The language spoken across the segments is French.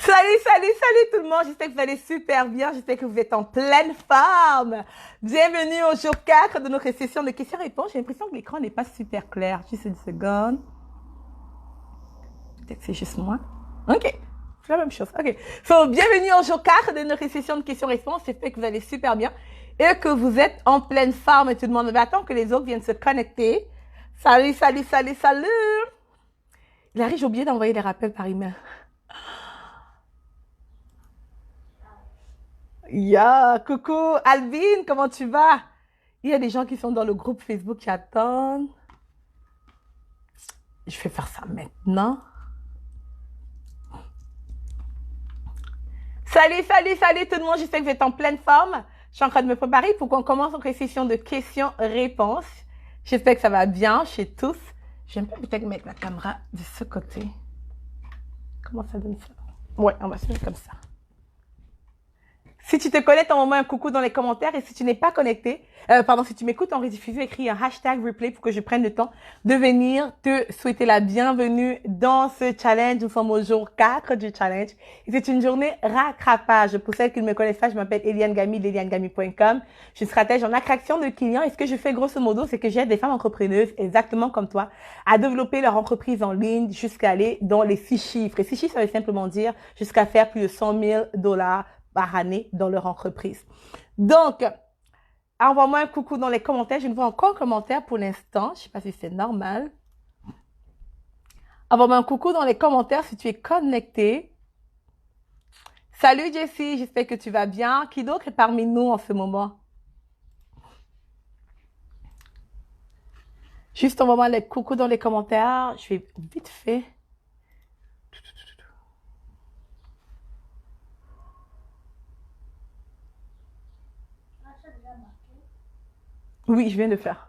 Salut, salut, salut tout le monde. J'espère que vous allez super bien. J'espère que vous êtes en pleine forme. Bienvenue au jour 4 de notre session de questions-réponses. J'ai l'impression que l'écran n'est pas super clair. Juste une seconde. Peut-être que c'est juste moi. OK. C'est la même chose. OK. So, bienvenue au jour 4 de notre session de questions-réponses. J'espère que vous allez super bien et que vous êtes en pleine forme. Tout le monde va attendre que les autres viennent se connecter. Salut, salut, salut, salut. Larry, j'ai oublié d'envoyer les rappels par email. Coucou, Alvin, comment tu vas? Il y a des gens qui sont dans le groupe Facebook qui attendent. Je vais faire ça maintenant. Salut, salut, salut tout le monde. J'espère que vous êtes en pleine forme. Je suis en train de me préparer pour qu'on commence notre session de questions-réponses. J'espère que ça va bien chez tous. J'aime pas peut-être mettre la caméra de ce côté. Comment ça donne ça? Ouais, on va se mettre comme ça. Si tu te connectes, envoie-moi un coucou dans les commentaires. Et si tu n'es pas connecté, si tu m'écoutes en rediffusion, écris un hashtag replay pour que je prenne le temps de venir te souhaiter la bienvenue dans ce challenge. Nous sommes au jour 4 du challenge. Et c'est une journée rattrapage. Pour celles qui ne me connaissent pas, je m'appelle Eliane Gamy, d'elianegamy.com. Je suis stratège en attraction de clients. Et ce que je fais grosso modo, c'est que j'aide des femmes entrepreneuses, exactement comme toi, à développer leur entreprise en ligne jusqu'à aller dans les 6 chiffres. Et 6 chiffres, ça veut simplement dire jusqu'à faire plus de $100,000 par année dans leur entreprise. Donc, envoie-moi un coucou dans les commentaires. Je ne vois encore un commentaire pour l'instant. Je ne sais pas si c'est normal. Envoie-moi un coucou dans les commentaires si tu es connecté. Salut Jessie, j'espère que tu vas bien. Qui d'autre est parmi nous en ce moment? Juste envoie-moi les coucous dans les commentaires. Je vais vite fait. Oui, je viens de faire.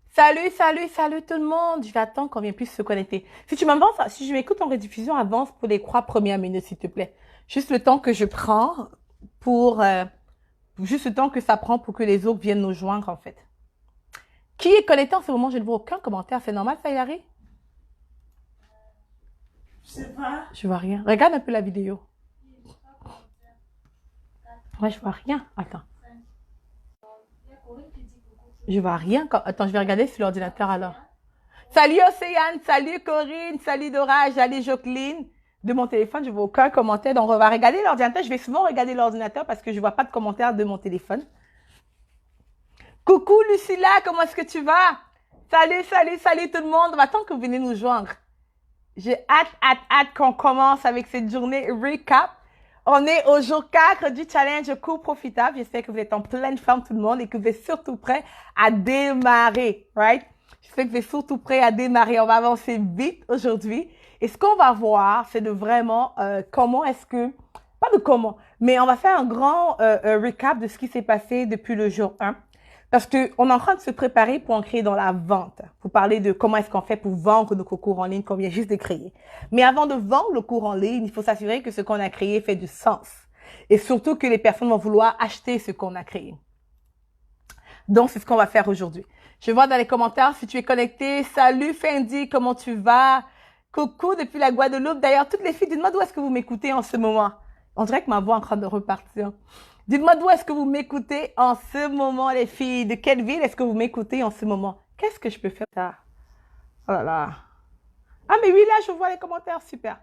Salut, salut, salut tout le monde. Je vais attendre qu'on vienne plus se connecter. Si tu m'avances, si je m'écoute en rediffusion, avance pour les 3 premières minutes, s'il te plaît. Juste le temps que je prends juste le temps que ça prend pour que les autres viennent nous joindre, en fait. Qui est connecté en ce moment? Je ne vois aucun commentaire. C'est normal, ça y arrive? Je sais pas. Je vois rien. Regarde un peu la vidéo. Ouais, je vois rien. Attends. Je vois rien. Attends, je vais regarder sur l'ordinateur alors. Salut Océane, salut Corinne, salut Dora, salut Jocelyne. De mon téléphone, je vois aucun commentaire. Donc, on va regarder l'ordinateur. Je vais souvent regarder l'ordinateur parce que je vois pas de commentaires de mon téléphone. Coucou Lucilla, comment est-ce que tu vas? Salut, salut, salut tout le monde. On va attendre que vous venez nous joindre. J'ai hâte qu'on commence avec cette journée recap. On est au jour 4 du challenge cours profitable. J'espère que vous êtes en pleine forme tout le monde et que vous êtes surtout prêts à démarrer, right? J'espère que vous êtes surtout prêts à démarrer. On va avancer vite aujourd'hui. Et ce qu'on va voir, c'est de vraiment comment est-ce que, pas de comment, mais on va faire un grand recap de ce qui s'est passé depuis le jour 1. Parce qu'on est en train de se préparer pour en créer dans la vente. Pour parler de comment est-ce qu'on fait pour vendre nos cours en ligne qu'on vient juste de créer. Mais avant de vendre le cours en ligne, il faut s'assurer que ce qu'on a créé fait du sens. Et surtout que les personnes vont vouloir acheter ce qu'on a créé. Donc, c'est ce qu'on va faire aujourd'hui. Je vois dans les commentaires si tu es connecté. Salut Fendi, comment tu vas? Coucou depuis la Guadeloupe. D'ailleurs, toutes les filles, dites-moi d'où est-ce que vous m'écoutez en ce moment. On dirait que ma voix est en train de repartir. Dites-moi d'où est-ce que vous m'écoutez en ce moment, les filles. De quelle ville est-ce que vous m'écoutez en ce moment? Qu'est-ce que je peux faire ça? Oh là là. Ah, mais oui, là, je vois les commentaires. Super.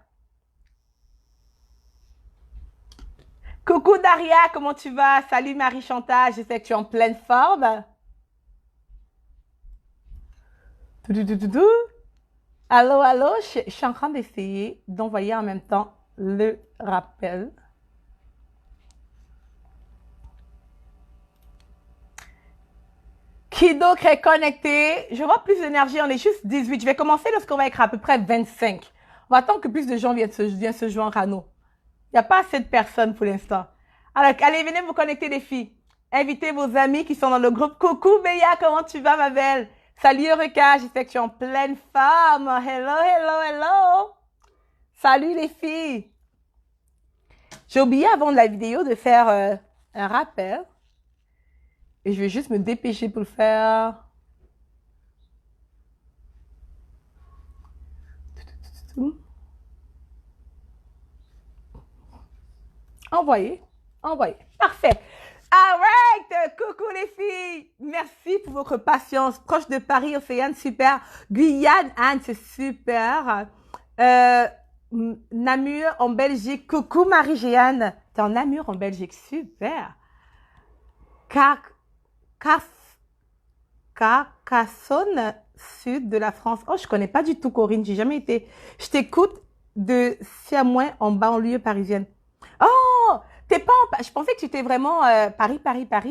Coucou Daria, comment tu vas? Salut Marie-Chantal, j'espère que tu es en pleine forme. Allô, allô, je suis en train d'essayer d'envoyer en même temps le rappel. Qui d'autre est connecté? Je vois plus d'énergie, on est juste 18. Je vais commencer lorsqu'on va être à peu près 25. On va attendre que plus de gens viennent se joindre à nous. Il n'y a pas assez de personnes pour l'instant. Alors, allez, venez vous connecter les filles. Invitez vos amis qui sont dans le groupe. Coucou Béa, comment tu vas ma belle? Salut Eureka, j'espère que tu es en pleine forme. Hello, hello, hello. Salut les filles. J'ai oublié avant de la vidéo de faire un rappel. Et je vais juste me dépêcher pour le faire. Envoyez. Envoyez. Parfait. All right. Coucou les filles. Merci pour votre patience. Proche de Paris, Océane, super. Guyane, Anne, c'est super. Namur, en Belgique. Coucou Marie-Jeanne. T'es en Namur, en Belgique. Super. Carcassonne, sud de la France. Oh, je connais pas du tout, Corinne. J'ai jamais été. Je t'écoute de Siamois en banlieue parisienne. Oh, t'es pas je pensais que tu étais vraiment Paris,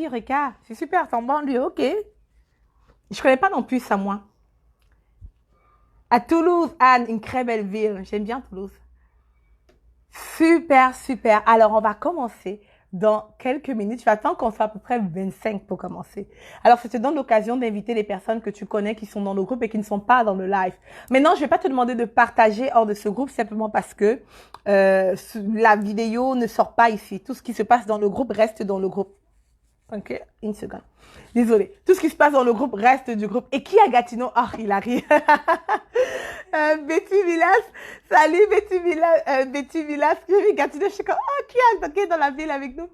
Rika. C'est super, t'es en banlieue, ok. Je connais pas non plus Samoa. À Toulouse, Anne, une très belle ville. J'aime bien Toulouse. Super, super. Alors, on va commencer dans quelques minutes. Je vais attendre qu'on soit à peu près 25 pour commencer. Alors, ça te donne l'occasion d'inviter les personnes que tu connais qui sont dans le groupe et qui ne sont pas dans le live. Maintenant, je vais pas te demander de partager hors de ce groupe simplement parce que la vidéo ne sort pas ici. Tout ce qui se passe dans le groupe reste dans le groupe. Ok, une seconde. Désolée. Tout ce qui se passe dans le groupe reste du groupe. Et qui a Gatineau? Oh, il arrive. Betty Villas. Salut Betty Villas. Betty Villas. Gatineau, je suis comme, oh, qui est dans la ville avec nous?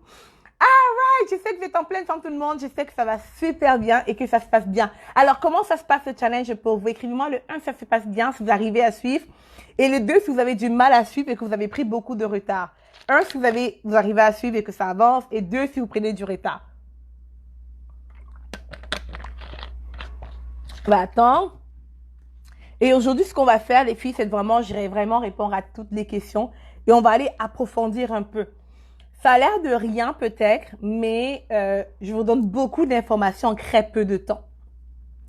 Alright, je sais que vous êtes en pleine forme tout le monde. Je sais que ça va super bien et que ça se passe bien. Alors, comment ça se passe le challenge pour vous? Écrivez-moi le 1, ça se passe bien si vous arrivez à suivre. Et le 2, si vous avez du mal à suivre et que vous avez pris beaucoup de retard. 1, si vous arrivez à suivre et que ça avance. Et 2, si vous prenez du retard. Bah, attends. Et aujourd'hui, ce qu'on va faire, les filles, c'est vraiment, j'irai vraiment répondre à toutes les questions et on va aller approfondir un peu. Ça a l'air de rien peut-être, mais je vous donne beaucoup d'informations en très peu de temps.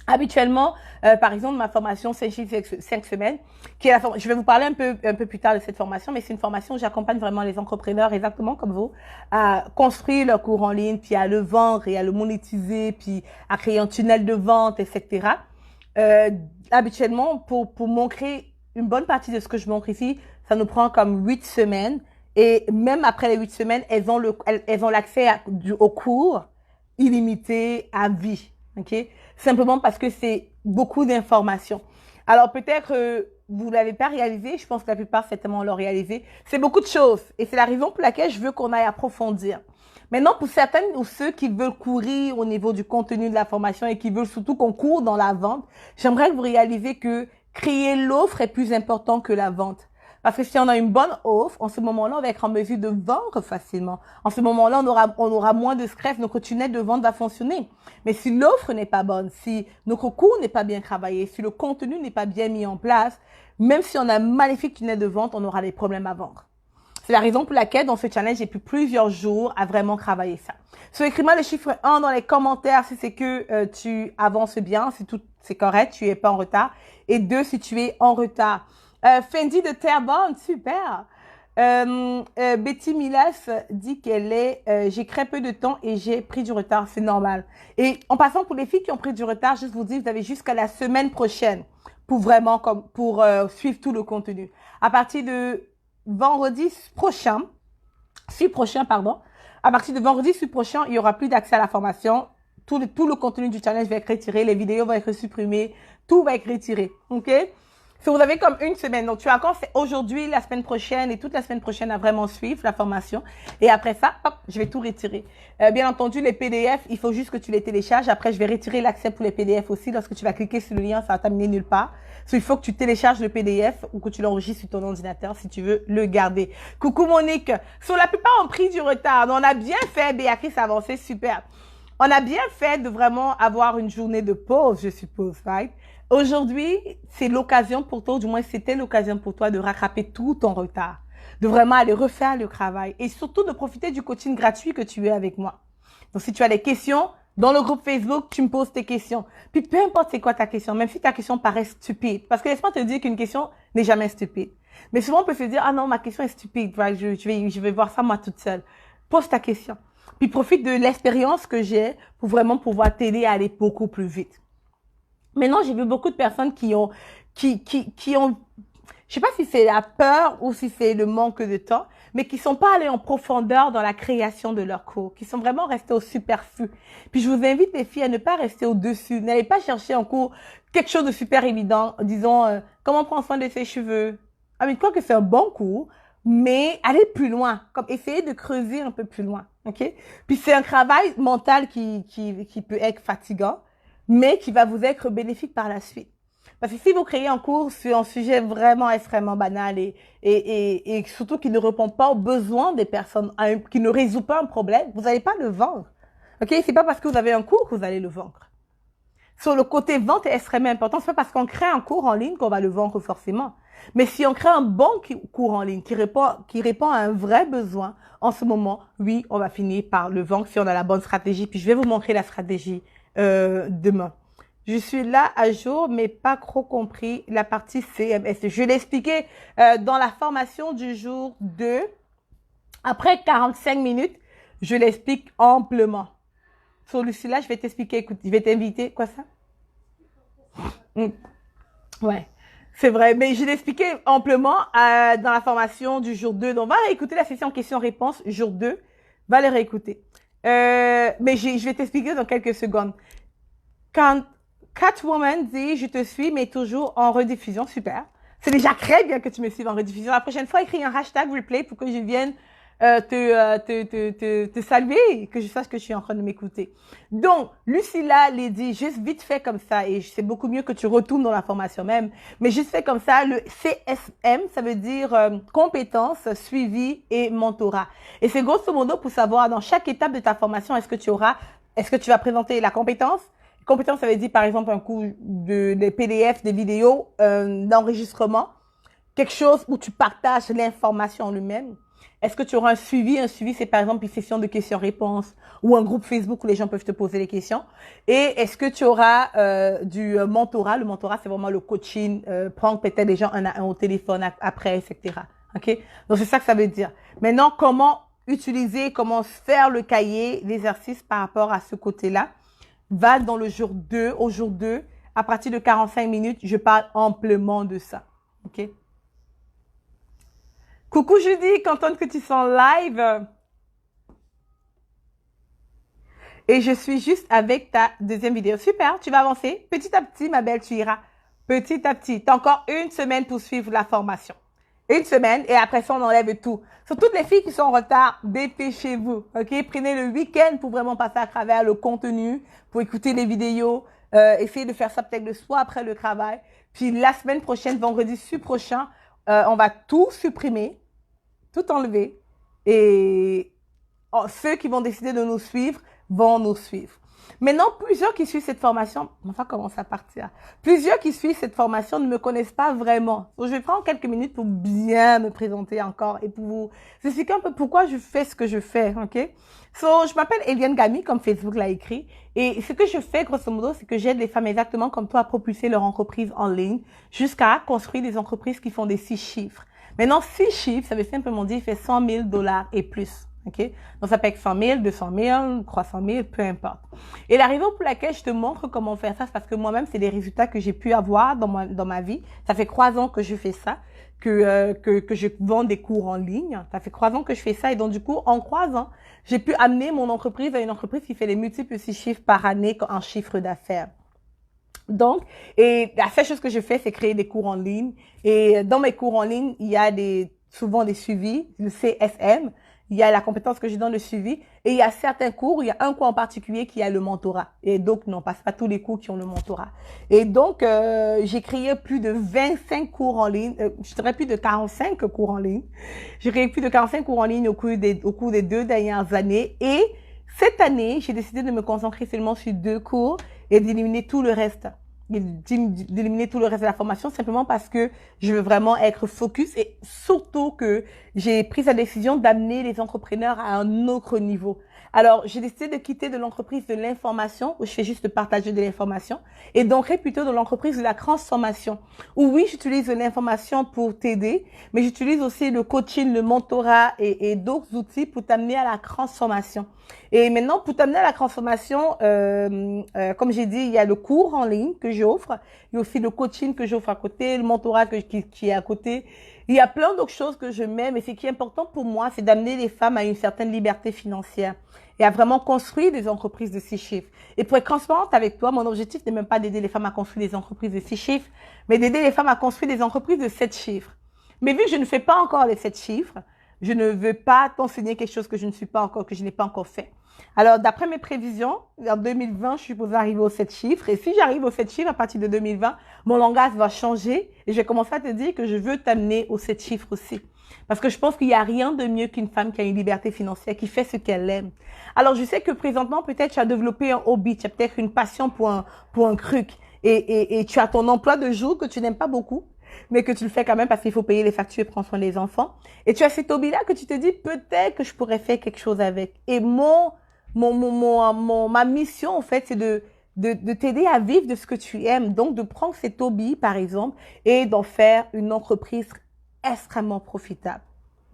Habituellement, par exemple, ma formation 5 semaines, qui est je vais vous parler un peu plus tard de cette formation, mais c'est une formation où j'accompagne vraiment les entrepreneurs, exactement comme vous, à construire leur cours en ligne, puis à le vendre et à le monétiser, puis à créer un tunnel de vente, etc. Habituellement, pour montrer une bonne partie de ce que je montre ici, ça nous prend comme 8 semaines. Et même après les 8 semaines, elles ont l'accès au cours illimité à vie. Ok? Simplement parce que c'est beaucoup d'informations. Alors peut-être vous l'avez pas réalisé, je pense que la plupart certainement l'ont réalisé. C'est beaucoup de choses et c'est la raison pour laquelle je veux qu'on aille approfondir. Maintenant, pour certaines ou ceux qui veulent courir au niveau du contenu de la formation et qui veulent surtout qu'on court dans la vente, j'aimerais que vous réalisez que créer l'offre est plus important que la vente. Parce que si on a une bonne offre, en ce moment-là, on va être en mesure de vendre facilement. En ce moment-là, on aura moins de stress, notre tunnel de vente va fonctionner. Mais si l'offre n'est pas bonne, si notre cours n'est pas bien travaillé, si le contenu n'est pas bien mis en place, même si on a un magnifique tunnel de vente, on aura des problèmes à vendre. C'est la raison pour laquelle, dans ce challenge, j'ai pris plusieurs jours à vraiment travailler ça. So, écris-moi le chiffre 1 dans les commentaires si c'est que tu avances bien, si tout c'est correct, tu es pas en retard. Et 2, si tu es en retard. Fendi de Terrebonne, super. Betty Milas dit qu'elle est j'ai très peu de temps et j'ai pris du retard, c'est normal. Et en passant pour les filles qui ont pris du retard, juste vous dire, vous avez jusqu'à la semaine prochaine pour vraiment pour suivre tout le contenu. À partir de vendredi prochain, à partir de vendredi prochain, il y aura plus d'accès à la formation. Tout le contenu du challenge va être retiré, les vidéos vont être supprimées, tout va être retiré, ok? Si vous avez comme une semaine, donc tu as encore aujourd'hui, la semaine prochaine et toute la semaine prochaine à vraiment suivre la formation. Et après ça, hop, je vais tout retirer. Bien entendu, les PDF, il faut juste que tu les télécharges. Après, je vais retirer l'accès pour les PDF aussi. Lorsque tu vas cliquer sur le lien, ça va t'amener nulle part. Il faut que tu télécharges le PDF ou que tu l'enregistres sur ton ordinateur si tu veux le garder. Coucou Monique. Sur la plupart ont pris du retard. On a bien fait, Béatrice avancé, super. On a bien fait de vraiment avoir une journée de pause, je suppose, right? Aujourd'hui, c'est l'occasion pour toi, du moins c'était l'occasion pour toi de rattraper tout ton retard, de vraiment aller refaire le travail et surtout de profiter du coaching gratuit que tu es avec moi. Donc, si tu as des questions, dans le groupe Facebook, tu me poses tes questions. Puis, peu importe c'est quoi ta question, même si ta question paraît stupide, parce que laisse-moi te dire qu'une question n'est jamais stupide. Mais souvent, on peut se dire, ah non, ma question est stupide, right? Je vais voir ça moi toute seule. Pose ta question. Puis, profite de l'expérience que j'ai pour vraiment pouvoir t'aider à aller beaucoup plus vite. Maintenant, j'ai vu beaucoup de personnes qui ont, je sais pas si c'est la peur ou si c'est le manque de temps, mais qui sont pas allés en profondeur dans la création de leur cours, qui sont vraiment restés au superflu. Puis je vous invite les filles à ne pas rester au-dessus. N'allez pas chercher en cours quelque chose de super évident, disons comment prendre soin de ses cheveux. Ah mais quoi que c'est un bon cours, mais allez plus loin, comme essayer de creuser un peu plus loin, ok? Puis c'est un travail mental qui peut être fatigant, mais qui va vous être bénéfique par la suite. Parce que si vous créez un cours sur un sujet vraiment extrêmement banal et surtout qui ne répond pas aux besoins des personnes, qui ne résout pas un problème, vous n'allez pas le vendre. Ok? C'est pas parce que vous avez un cours que vous allez le vendre. Sur le côté vente est extrêmement important. C'est pas parce qu'on crée un cours en ligne qu'on va le vendre forcément. Mais si on crée un bon cours en ligne qui répond à un vrai besoin, en ce moment, oui, on va finir par le vendre si on a la bonne stratégie. Puis je vais vous montrer la stratégie demain. Je suis là à jour, mais pas trop compris la partie CMS. Je l'ai expliqué dans la formation du jour 2. Après 45 minutes, je l'explique amplement. Sur celui-là, je vais t'expliquer. Écoute, je vais t'inviter. Quoi ça? Ouais, c'est vrai. Mais je l'ai expliqué amplement dans la formation du jour 2. Donc, va réécouter la session questions-réponses jour 2. Va les réécouter. Mais je vais t'expliquer dans quelques secondes. Quand Catwoman dit « Je te suis, mais toujours en rediffusion », super. C'est déjà très bien que tu me suives en rediffusion. La prochaine fois, écris un hashtag replay pour que je vienne te saluer, que je sache que je suis en train de m'écouter. Donc, Lucilla l'a dit juste vite fait comme ça, et c'est beaucoup mieux que tu retournes dans la formation même, mais juste fait comme ça, le CSM, ça veut dire compétences, suivi et mentorat. Et c'est grosso modo pour savoir dans chaque étape de ta formation, est-ce que tu vas présenter la compétence? Compétence, ça veut dire par exemple un cours des PDF, des vidéos, d'enregistrement, quelque chose où tu partages l'information en lui-même. Est-ce que tu auras un suivi? Un suivi, c'est par exemple une session de questions-réponses ou un groupe Facebook où les gens peuvent te poser les questions. Et est-ce que tu auras du mentorat? Le mentorat, c'est vraiment le coaching, prendre peut-être les gens un à un au téléphone après, etc. Ok? Donc, c'est ça que ça veut dire. Maintenant, comment utiliser, comment faire le cahier, l'exercice par rapport à ce côté-là? Va dans le jour 2, au jour 2, à partir de 45 minutes, je parle amplement de ça. Ok? Coucou Judy, contente que tu sois en live. Et je suis juste avec ta deuxième vidéo. Super, tu vas avancer. Petit à petit, ma belle, tu iras. Petit à petit. Tu as encore une semaine pour suivre la formation. Une semaine et après ça, on enlève tout. Sur toutes les filles qui sont en retard, dépêchez-vous. Ok? Prenez le week-end pour vraiment passer à travers le contenu, pour écouter les vidéos. Essayez de faire ça peut-être le soir après le travail. Puis la semaine prochaine, vendredi prochain, on va tout supprimer, tout enlever. Et ceux qui vont décider de nous suivre vont nous suivre. Maintenant, plusieurs qui suivent cette formation, on va commencer à partir. Plusieurs qui suivent cette formation ne me connaissent pas vraiment. Donc, je vais prendre quelques minutes pour bien me présenter encore et pour vous expliquer un peu pourquoi je fais ce que je fais, ok? Je m'appelle Eliane Gami, comme Facebook l'a écrit. Et ce que je fais, grosso modo, c'est que j'aide les femmes exactement comme toi à propulser leur entreprise en ligne jusqu'à construire des entreprises qui font des 6 chiffres. Maintenant, 6 chiffres, ça veut simplement dire fait 100 000 $ et plus. Okay? Donc, ça peut être 100 000, 200 000, 300 000, peu importe. Et la raison pour laquelle je te montre comment faire ça, c'est parce que moi-même, c'est des résultats que j'ai pu avoir dans ma vie. Ça fait 3 ans que je fais ça, que je vends des cours en ligne. Ça fait 3 ans que je fais ça. Et donc, du coup, en 3 ans, j'ai pu amener mon entreprise à une entreprise qui fait les multiples 6 chiffres par année en chiffre d'affaires. Donc, et la seule chose que je fais, c'est créer des cours en ligne. Et dans mes cours en ligne, il y a souvent des suivis, le CSM. Il y a la compétence que je donne, le suivi. Et il y a certains cours, il y a un cours en particulier qui a le mentorat. Et donc, non, pas tous les cours qui ont le mentorat. Et donc, j'ai créé plus de 25 cours en ligne. Je dirais plus de 45 cours en ligne. J'ai créé plus de 45 cours en ligne au cours des 2 dernières années. Et cette année, j'ai décidé de me concentrer seulement sur 2 cours et d'éliminer tout le reste. D'éliminer tout le reste de la formation simplement parce que je veux vraiment être focus et surtout que j'ai pris la décision d'amener les entrepreneurs à un autre niveau. Alors, j'ai décidé de quitter de l'entreprise de l'information où je fais juste partager de l'information et d'entrer plutôt dans l'entreprise de la transformation où oui, j'utilise l'information pour t'aider, mais j'utilise aussi le coaching, le mentorat et d'autres outils pour t'amener à la transformation. Et maintenant, pour t'amener à la transformation, comme j'ai dit, il y a le cours en ligne que j'offre, il y a aussi le coaching que j'offre à côté, le mentorat qui est à côté. Il y a plein d'autres choses que je mets, mais ce qui est important pour moi, c'est d'amener les femmes à une certaine liberté financière et à vraiment construire des entreprises de 6 chiffres. Et pour être transparente avec toi, mon objectif n'est même pas d'aider les femmes à construire des entreprises de 6 chiffres, mais d'aider les femmes à construire des entreprises de 7 chiffres. Mais vu que je ne fais pas encore les 7 chiffres, je ne veux pas t'enseigner quelque chose que je ne suis pas encore, que je n'ai pas encore fait. Alors, d'après mes prévisions, en 2020, je suis supposée arriver aux 7 chiffres. Et si j'arrive aux 7 chiffres à partir de 2020, mon langage va changer et je vais commencer à te dire que je veux t'amener aux 7 chiffres aussi. Parce que je pense qu'il n'y a rien de mieux qu'une femme qui a une liberté financière, qui fait ce qu'elle aime. Alors, je sais que présentement, peut-être tu as développé un hobby, tu as peut-être une passion pour un truc. Et tu as ton emploi de jour que tu n'aimes pas beaucoup, mais que tu le fais quand même parce qu'il faut payer les factures et prendre soin des enfants. Et tu as cet hobby-là que tu te dis, peut-être que je pourrais faire quelque chose avec. Et ma mission, en fait, c'est de t'aider à vivre de ce que tu aimes. Donc, de prendre cet hobby, par exemple, et d'en faire une entreprise extrêmement profitable,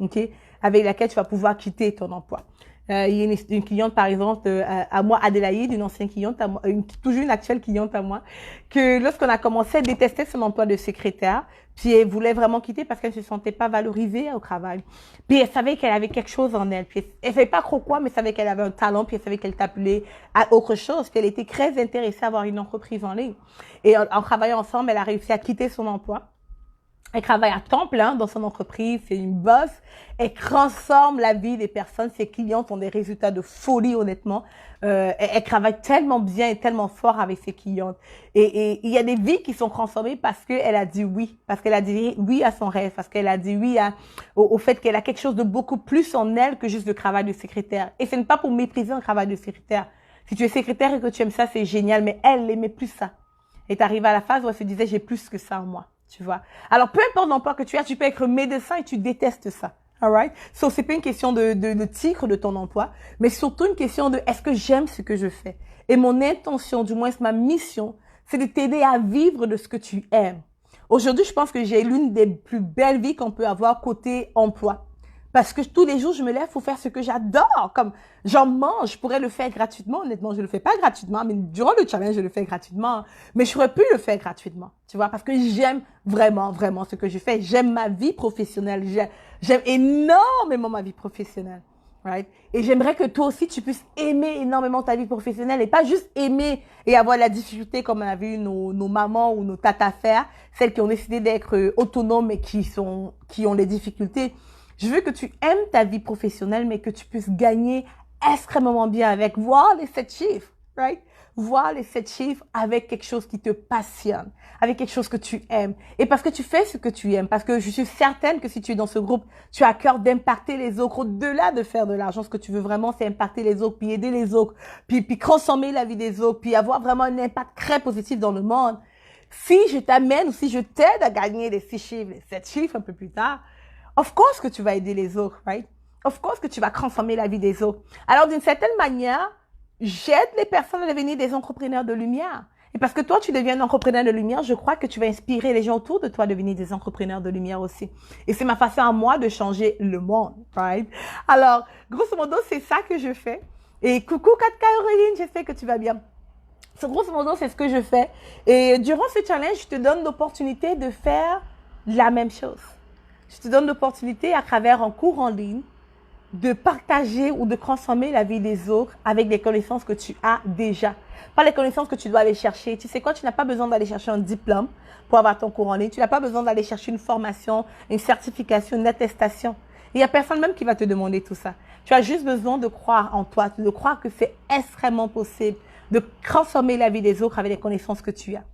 ok, avec laquelle tu vas pouvoir quitter ton emploi. Il y a une cliente, par exemple, à moi, Adélaïde, une ancienne cliente à moi, toujours une actuelle cliente à moi, que lorsqu'on a commencé, elle détestait son emploi de secrétaire, puis elle voulait vraiment quitter parce qu'elle ne se sentait pas valorisée au travail. Puis elle savait qu'elle avait quelque chose en elle. Puis elle ne savait pas trop quoi, mais elle savait qu'elle avait un talent, puis elle savait qu'elle t'appelait à autre chose. Puis elle était très intéressée à avoir une entreprise en ligne. Et en travaillant ensemble, elle a réussi à quitter son emploi. Elle travaille à temps plein dans son entreprise, c'est une boss. Elle transforme la vie des personnes. Ses clientes ont des résultats de folie, honnêtement. Elle travaille tellement bien et tellement fort avec ses clientes. Et il y a des vies qui sont transformées parce qu'elle a dit oui. Parce qu'elle a dit oui à son rêve. Parce qu'elle a dit oui au fait qu'elle a quelque chose de beaucoup plus en elle que juste le travail de secrétaire. Et ce n'est pas pour mépriser un travail de secrétaire. Si tu es secrétaire et que tu aimes ça, c'est génial. Mais elle aimait plus ça. Et tu arrives à la phase où elle se disait, j'ai plus que ça en moi. Tu vois. Alors, peu importe l'emploi que tu as, tu peux être médecin et tu détestes ça. Alright? So, c'est pas une question de titre de ton emploi, mais surtout une question de est-ce que j'aime ce que je fais? Et mon intention, du moins ma mission, c'est de t'aider à vivre de ce que tu aimes. Aujourd'hui, je pense que j'ai l'une des plus belles vies qu'on peut avoir côté emploi. Parce que tous les jours, je me lève pour faire ce que j'adore. Comme j'en mange, je pourrais le faire gratuitement. Honnêtement, je le fais pas gratuitement, mais durant le challenge, je le fais gratuitement. Mais je aurais pu le faire gratuitement, tu vois, parce que j'aime vraiment, vraiment ce que je fais. J'aime ma vie professionnelle. J'aime énormément ma vie professionnelle. Right? Et j'aimerais que toi aussi, tu puisses aimer énormément ta vie professionnelle et pas juste aimer et avoir la difficulté comme on a vu nos mamans ou nos tatas faire, celles qui ont décidé d'être autonomes et qui ont des difficultés. Je veux que tu aimes ta vie professionnelle, mais que tu puisses gagner extrêmement bien avec. Voir les 7 chiffres, right? Voir les 7 chiffres avec quelque chose qui te passionne, avec quelque chose que tu aimes. Et parce que tu fais ce que tu aimes, parce que je suis certaine que si tu es dans ce groupe, tu as à cœur d'impacter les autres. Au-delà de faire de l'argent, ce que tu veux vraiment, c'est impacter les autres, puis aider les autres, puis transformer la vie des autres, puis avoir vraiment un impact très positif dans le monde. Si je t'amène ou si je t'aide à gagner les 6 chiffres, les 7 chiffres un peu plus tard, of course que tu vas aider les autres, right? Of course que tu vas transformer la vie des autres. Alors, d'une certaine manière, j'aide les personnes à devenir des entrepreneurs de lumière. Et parce que toi, tu deviens un entrepreneur de lumière, je crois que tu vas inspirer les gens autour de toi à devenir des entrepreneurs de lumière aussi. Et c'est ma façon à moi de changer le monde, right? Alors, grosso modo, c'est ça que je fais. Et coucou 4K Auréline, j'espère que tu vas bien. Grosso modo, c'est ce que je fais. Et durant ce challenge, je te donne l'opportunité de faire la même chose. Je te donne l'opportunité à travers un cours en ligne de partager ou de transformer la vie des autres avec des connaissances que tu as déjà. Pas les connaissances que tu dois aller chercher. Tu sais quoi, tu n'as pas besoin d'aller chercher un diplôme pour avoir ton cours en ligne. Tu n'as pas besoin d'aller chercher une formation, une certification, une attestation. Il n'y a personne même qui va te demander tout ça. Tu as juste besoin de croire en toi, de croire que c'est extrêmement possible de transformer la vie des autres avec les connaissances que tu as.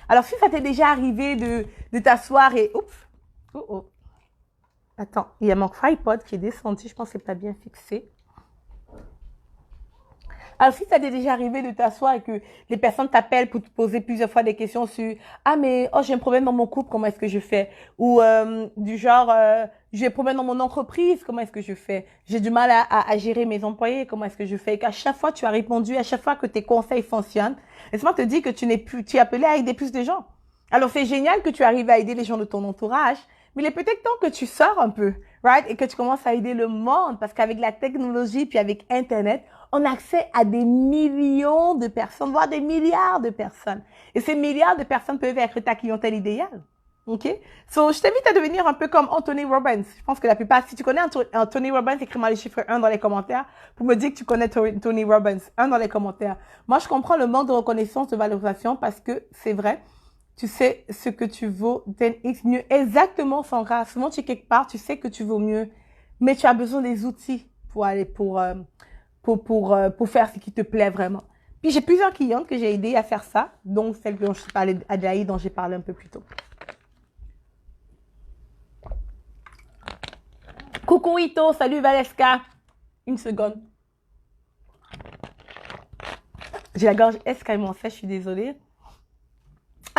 Alors, si ça t'est déjà arrivé de t'asseoir et... Oups, oh oh. Attends, il y a mon tripod qui est descendu. Je pense que c'est pas bien fixé. Alors, si ça t'est déjà arrivé de t'asseoir et que les personnes t'appellent pour te poser plusieurs fois des questions sur « Ah, mais oh, j'ai un problème dans mon couple, comment est-ce que je fais ?» Ou du genre « J'ai un problème dans mon entreprise, comment est-ce que je fais ?» J'ai du mal à gérer mes employés, comment est-ce que je fais? Et qu'à chaque fois, tu as répondu, à chaque fois que tes conseils fonctionnent, laisse-moi te dire que tu es appelé à aider plus de gens. Alors, c'est génial que tu arrives à aider les gens de ton entourage, mais il est peut-être temps que tu sors un peu, right? Et que tu commences à aider le monde, parce qu'avec la technologie puis avec Internet, on a accès à des millions de personnes, voire des milliards de personnes. Et ces milliards de personnes peuvent être ta clientèle idéale. OK? So, je t'invite à devenir un peu comme Anthony Robbins. Je pense que la plupart, si tu connais Anthony Robbins, écris-moi les chiffres 1 dans les commentaires pour me dire que tu connais Tony Robbins. 1 dans les commentaires. Moi, je comprends le manque de reconnaissance, de valorisation parce que c'est vrai. Tu sais ce que tu vaux, 10x mieux. Exactement, Sandra. Souvent, tu es quelque part, tu sais que tu vaux mieux, mais tu as besoin des outils pour aller pour faire ce qui te plaît vraiment. Puis j'ai plusieurs clientes que j'ai aidées à faire ça, dont celle dont je parlais, Adjaï, dont j'ai parlé un peu plus tôt. Coucou Ito, salut Valeska. Une seconde. J'ai la gorge extrêmement sèche, je suis désolée.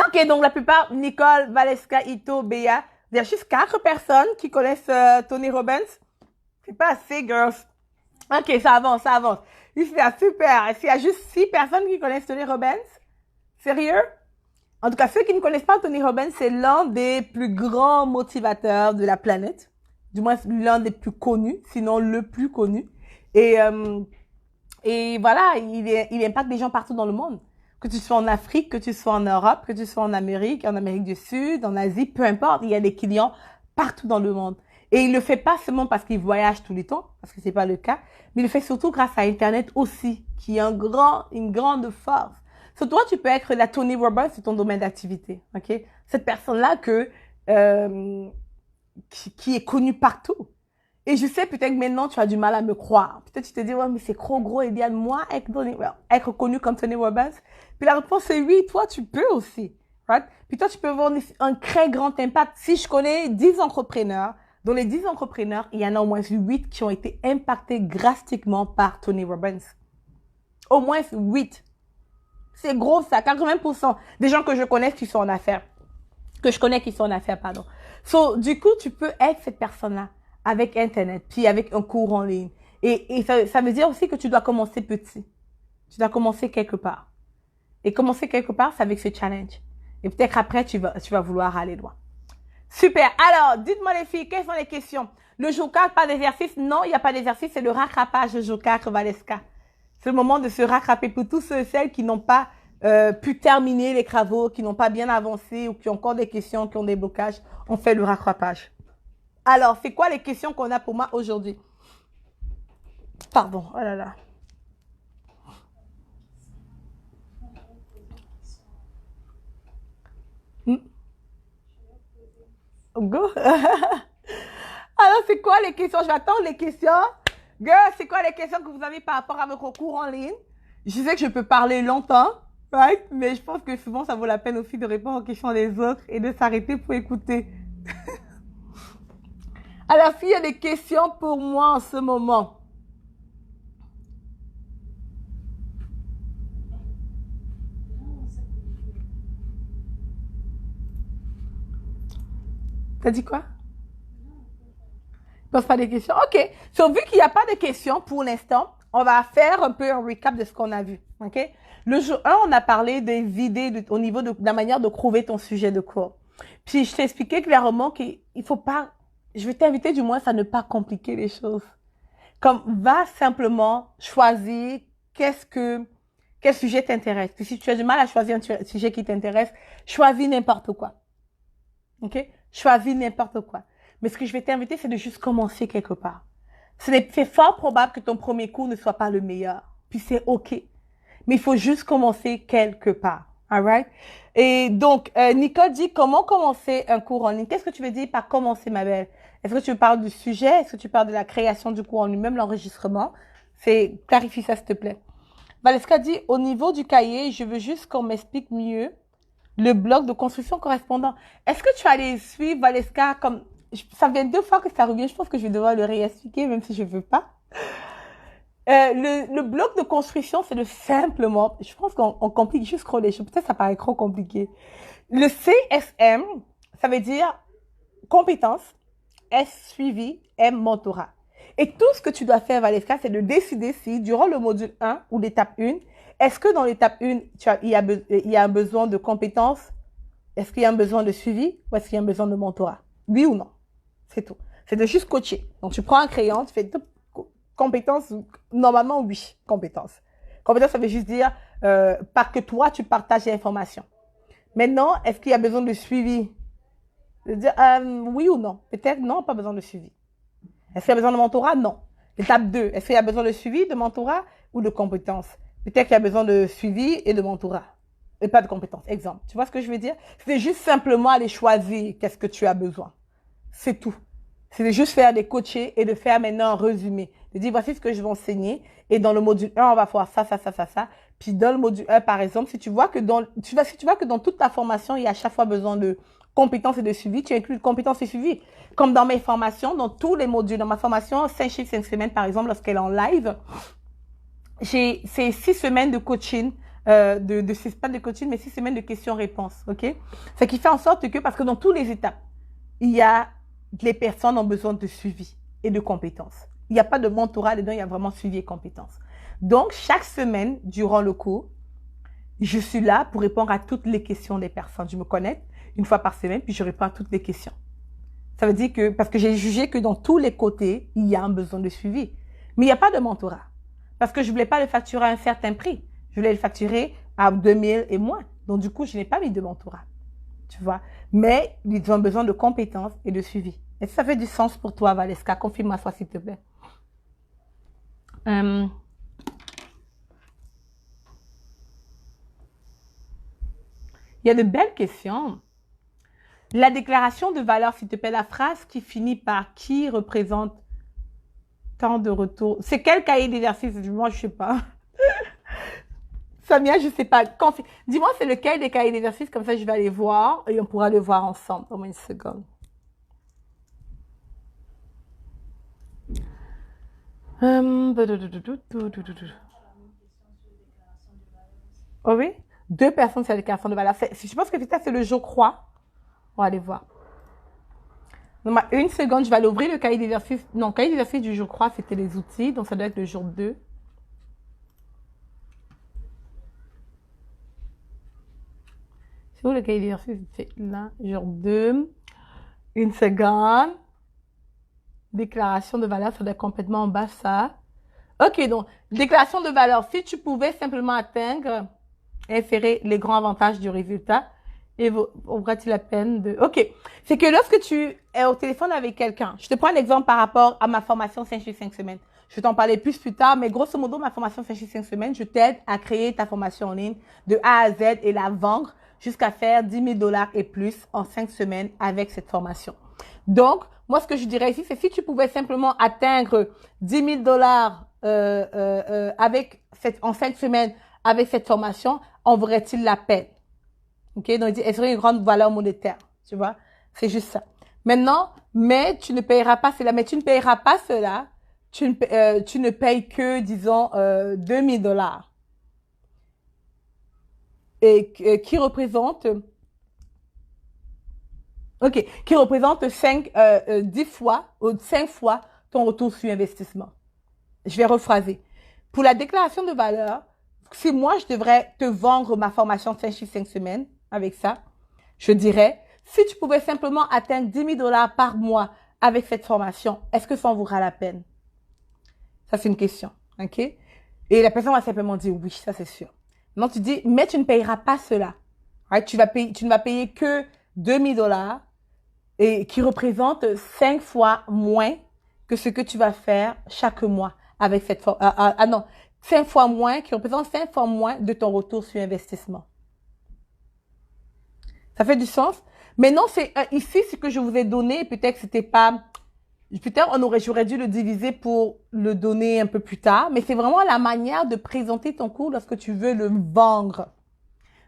Ok, donc la plupart, Nicole, Valeska, Ito, Béa, il y a juste 4 personnes qui connaissent Tony Robbins. C'est pas assez, girls. Ok, ça avance, ça avance. Super. Est-ce qu'il y a juste 6 personnes qui connaissent Tony Robbins? Sérieux? En tout cas, ceux qui ne connaissent pas Tony Robbins, c'est l'un des plus grands motivateurs de la planète. Du moins, l'un des plus connus, sinon le plus connu. Et voilà, il impacte des gens partout dans le monde. Que tu sois en Afrique, que tu sois en Europe, que tu sois en Amérique du Sud, en Asie, peu importe, il y a des clients partout dans le monde. Et il le fait pas seulement parce qu'il voyage tout le temps, parce que c'est pas le cas, mais il le fait surtout grâce à Internet aussi, qui est une grande force. So, toi, tu peux être la Tony Robbins de ton domaine d'activité, ok? Cette personne-là qui est connue partout. Et je sais peut-être que maintenant, tu as du mal à me croire. Peut-être tu te dis, ouais, mais c'est trop gros, Eliane, moi, être connu comme Tony Robbins. Puis la réponse est oui, toi, tu peux aussi. Right? Puis toi, tu peux avoir un très grand impact. Si je connais 10 entrepreneurs, dans les 10 entrepreneurs, il y en a au moins 8 qui ont été impactés drastiquement par Tony Robbins. Au moins 8. C'est gros, ça. 80% des gens que je connais qui sont en affaires. So, du coup, tu peux être cette personne-là avec Internet, puis avec un cours en ligne. Et ça veut dire aussi que tu dois commencer petit. Tu dois commencer quelque part. Et commencer quelque part, c'est avec ce challenge. Et peut-être après, tu vas vouloir aller loin. Super. Alors, dites-moi les filles, quelles sont les questions? Le jour 4, pas d'exercice? Non, il n'y a pas d'exercice, c'est le rattrapage, le jour 4, Valeska. C'est le moment de se rattraper pour tous ceux et celles qui n'ont pas pu terminer les travaux, qui n'ont pas bien avancé ou qui ont encore des questions, qui ont des blocages. On fait le rattrapage. Alors, c'est quoi les questions qu'on a pour moi aujourd'hui? Pardon, oh là là. Go. Alors, c'est quoi les questions? Je vais attendre les questions. Girl, c'est quoi les questions que vous avez par rapport à votre cours en ligne? Je sais que je peux parler longtemps, right? Mais je pense que souvent, ça vaut la peine aussi de répondre aux questions des autres et de s'arrêter pour écouter. Alors, s'il y a des questions pour moi en ce moment. T'as dit quoi? Pose pas des questions? OK. So, vu qu'il n'y a pas de questions pour l'instant, on va faire un peu un recap de ce qu'on a vu. OK? Le jour 1, on a parlé des idées au niveau de la manière de trouver ton sujet de cours. Puis, je t'ai expliqué clairement qu'il faut pas, je vais t'inviter du moins à ne pas compliquer les choses. Comme, va simplement choisir quel sujet t'intéresse. Puis, si tu as du mal à choisir un sujet qui t'intéresse, choisis n'importe quoi. OK? Choisis n'importe quoi. Mais ce que je vais t'inviter, c'est de juste commencer quelque part. C'est fort probable que ton premier cours ne soit pas le meilleur. Puis c'est OK. Mais il faut juste commencer quelque part. Alright? Et donc, Nicole dit comment commencer un cours en ligne. Qu'est-ce que tu veux dire par commencer, ma belle? Est-ce que tu parles du sujet? Est-ce que tu parles de la création du cours en lui-même, l'enregistrement? Clarifie ça, s'il te plaît. Valeska dit, au niveau du cahier, je veux juste qu'on m'explique mieux le bloc de construction correspondant. Est-ce que tu allais suivre, Valeska, comme, ça vient 2 fois que ça revient, je pense que je vais devoir le réexpliquer, même si je veux pas. Le bloc de construction, c'est le simplement, je pense qu'on complique juste trop les choses, peut-être ça paraît trop compliqué. Le CSM, ça veut dire compétence, S suivi, M mentorat. Et tout ce que tu dois faire, Valeska, c'est de décider si, durant le module 1 ou l'étape 1, est-ce que dans l'étape 1, il y a un besoin de compétence? Est-ce qu'il y a un besoin de suivi? Ou est-ce qu'il y a un besoin de mentorat? Oui ou non? C'est tout. C'est de juste coacher. Donc, tu prends un crayon, tu fais compétences. Normalement, oui, compétences. Compétence, ça veut juste dire pas que toi, tu partages l'information. Maintenant, est-ce qu'il y a besoin de suivi? De dire oui ou non? Peut-être non, pas besoin de suivi. Est-ce qu'il y a besoin de mentorat? Non. Étape 2, est-ce qu'il y a besoin de suivi, de mentorat ou de compétences? Peut-être qu'il y a besoin de suivi et de mentorat. Et pas de compétences. Exemple. Tu vois ce que je veux dire? C'est juste simplement aller choisir qu'est-ce que tu as besoin. C'est tout. C'est de juste faire des coachés et de faire maintenant un résumé. De dire, voici ce que je vais enseigner. Et dans le module 1, on va faire ça, ça, ça, ça, ça. Puis dans le module 1, par exemple, si tu vois que dans toute ta formation, il y a à chaque fois besoin de compétences et de suivi, tu inclus compétences et suivi. Comme dans mes formations, dans tous les modules, dans ma formation 5 chiffres, 5 semaines, par exemple, lorsqu'elle est en live, c'est 6 semaines de coaching, pas de coaching, mais 6 semaines de questions-réponses, ok? Ce qui fait en sorte que, parce que dans toutes les étapes, les personnes ont besoin de suivi et de compétences. Il n'y a pas de mentorat dedans, il y a vraiment suivi et compétences. Donc, chaque semaine, durant le cours, je suis là pour répondre à toutes les questions des personnes. Je me connecte une fois par semaine, puis je réponds à toutes les questions. Ça veut dire que, parce que j'ai jugé que dans tous les côtés, il y a un besoin de suivi. Mais il n'y a pas de mentorat. Parce que je ne voulais pas le facturer à un certain prix. Je voulais le facturer à 2000 et moins. Donc, du coup, je n'ai pas mis de mentorat. Tu vois. Mais ils ont besoin de compétences et de suivi. Est-ce que ça fait du sens pour toi, Valeska? Confirme-moi ça, s'il te plaît. Il y a de belles questions. La déclaration de valeur, s'il te plaît, la phrase qui finit par qui représente tant de retours. C'est quel cahier d'exercice? Moi, je ne sais pas. Samia, je ne sais pas. Dis-moi, c'est lequel des cahiers d'exercice? Comme ça, je vais aller voir et on pourra le voir ensemble. Au moins une seconde. Oh oui? 2 personnes sur la déclaration de valeur. Je pense que c'est le je crois. On va aller voir. Donc, une seconde, je vais aller ouvrir le cahier d'exercice. Non, le cahier d'exercice du je crois, c'était les outils. Donc, ça doit être le jour 2. C'est où le cahier d'exercice? C'est là, jour 2. Une seconde. Déclaration de valeur, ça doit être complètement en bas, ça. Ok, donc, déclaration de valeur. Si tu pouvais simplement atteindre et inférer les grands avantages du résultat, et vaudra-t-il la peine de... Ok, c'est que lorsque tu es au téléphone avec quelqu'un, je te prends un exemple par rapport à ma formation 5 sur 5 semaines. Je vais t'en parler plus tard, mais grosso modo, ma formation 5 sur 5 semaines, je t'aide à créer ta formation en ligne de A à Z et la vendre jusqu'à faire 10 000 $ et plus en 5 semaines avec cette formation. Donc, moi, ce que je dirais ici, c'est si tu pouvais simplement atteindre 10 000 $ en 5 semaines avec cette formation, en vaudrait-il la peine? Ok, donc il dit, elle serait une grande valeur monétaire, tu vois, c'est juste ça. Maintenant, mais tu ne payeras pas cela, mais tu ne payeras pas cela, tu ne payes que, disons, 2 000 $. Et qui représente, ok, qui représente 10 fois, ou 5 fois ton retour sur investissement. Je vais rephraser. Pour la déclaration de valeur, si moi, je devrais te vendre ma formation 5 chiffres 5 semaines avec ça, je dirais, si tu pouvais simplement atteindre 10 000 $ par mois avec cette formation, est-ce que ça en vaudra la peine? Ça, c'est une question. OK? Et la personne va simplement dire oui, ça, c'est sûr. Non, tu dis, mais tu ne payeras pas cela. Right? Tu ne vas payer que 2 000 $ et qui représente 5 fois moins que ce que tu vas faire chaque mois avec cette formation. Non. 5 fois moins, qui représente 5 fois moins de ton retour sur investissement. Ça fait du sens? Mais non, c'est ici ce que je vous ai donné. Peut-être que c'était pas. Peut-être j'aurais dû le diviser pour le donner un peu plus tard. Mais c'est vraiment la manière de présenter ton cours lorsque tu veux le vendre.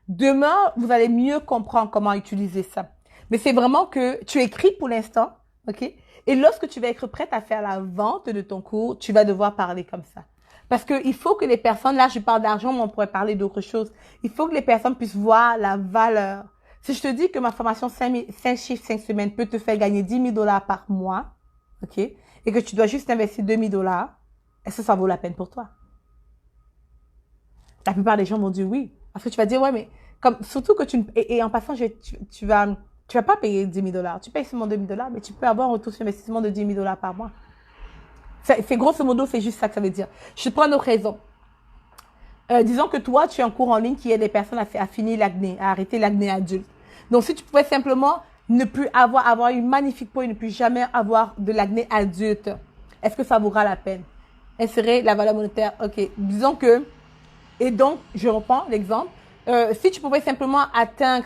Demain, vous allez mieux comprendre comment utiliser ça. Mais c'est vraiment que tu écris pour l'instant, ok? Et lorsque tu vas être prête à faire la vente de ton cours, tu vas devoir parler comme ça. Parce que il faut que les personnes, là je parle d'argent, mais on pourrait parler d'autre chose. Il faut que les personnes puissent voir la valeur. Si je te dis que ma formation 5 chiffres 5 semaines peut te faire gagner 10 000 $ par mois, ok, et que tu dois juste investir 2 000 $, est-ce que ça vaut la peine pour toi? La plupart des gens vont dire oui. Parce que tu vas dire, ouais, mais comme, surtout que et en passant, tu vas pas payer 10 000 $. Tu payes seulement 2 000 $, mais tu peux avoir un retour sur investissement de 10 000 $ par mois. C'est grosso modo, c'est juste ça que ça veut dire. Je te prends une autre raison. Disons que toi, tu as un cours en ligne qui aide les personnes à finir l'acné, à arrêter l'acné adulte. Donc, si tu pouvais simplement ne plus avoir une magnifique peau et ne plus jamais avoir de l'acné adulte, est-ce que ça vaudra la peine? Insérer la valeur monétaire. OK. Disons que, et donc, je reprends l'exemple. Si tu pouvais simplement atteindre,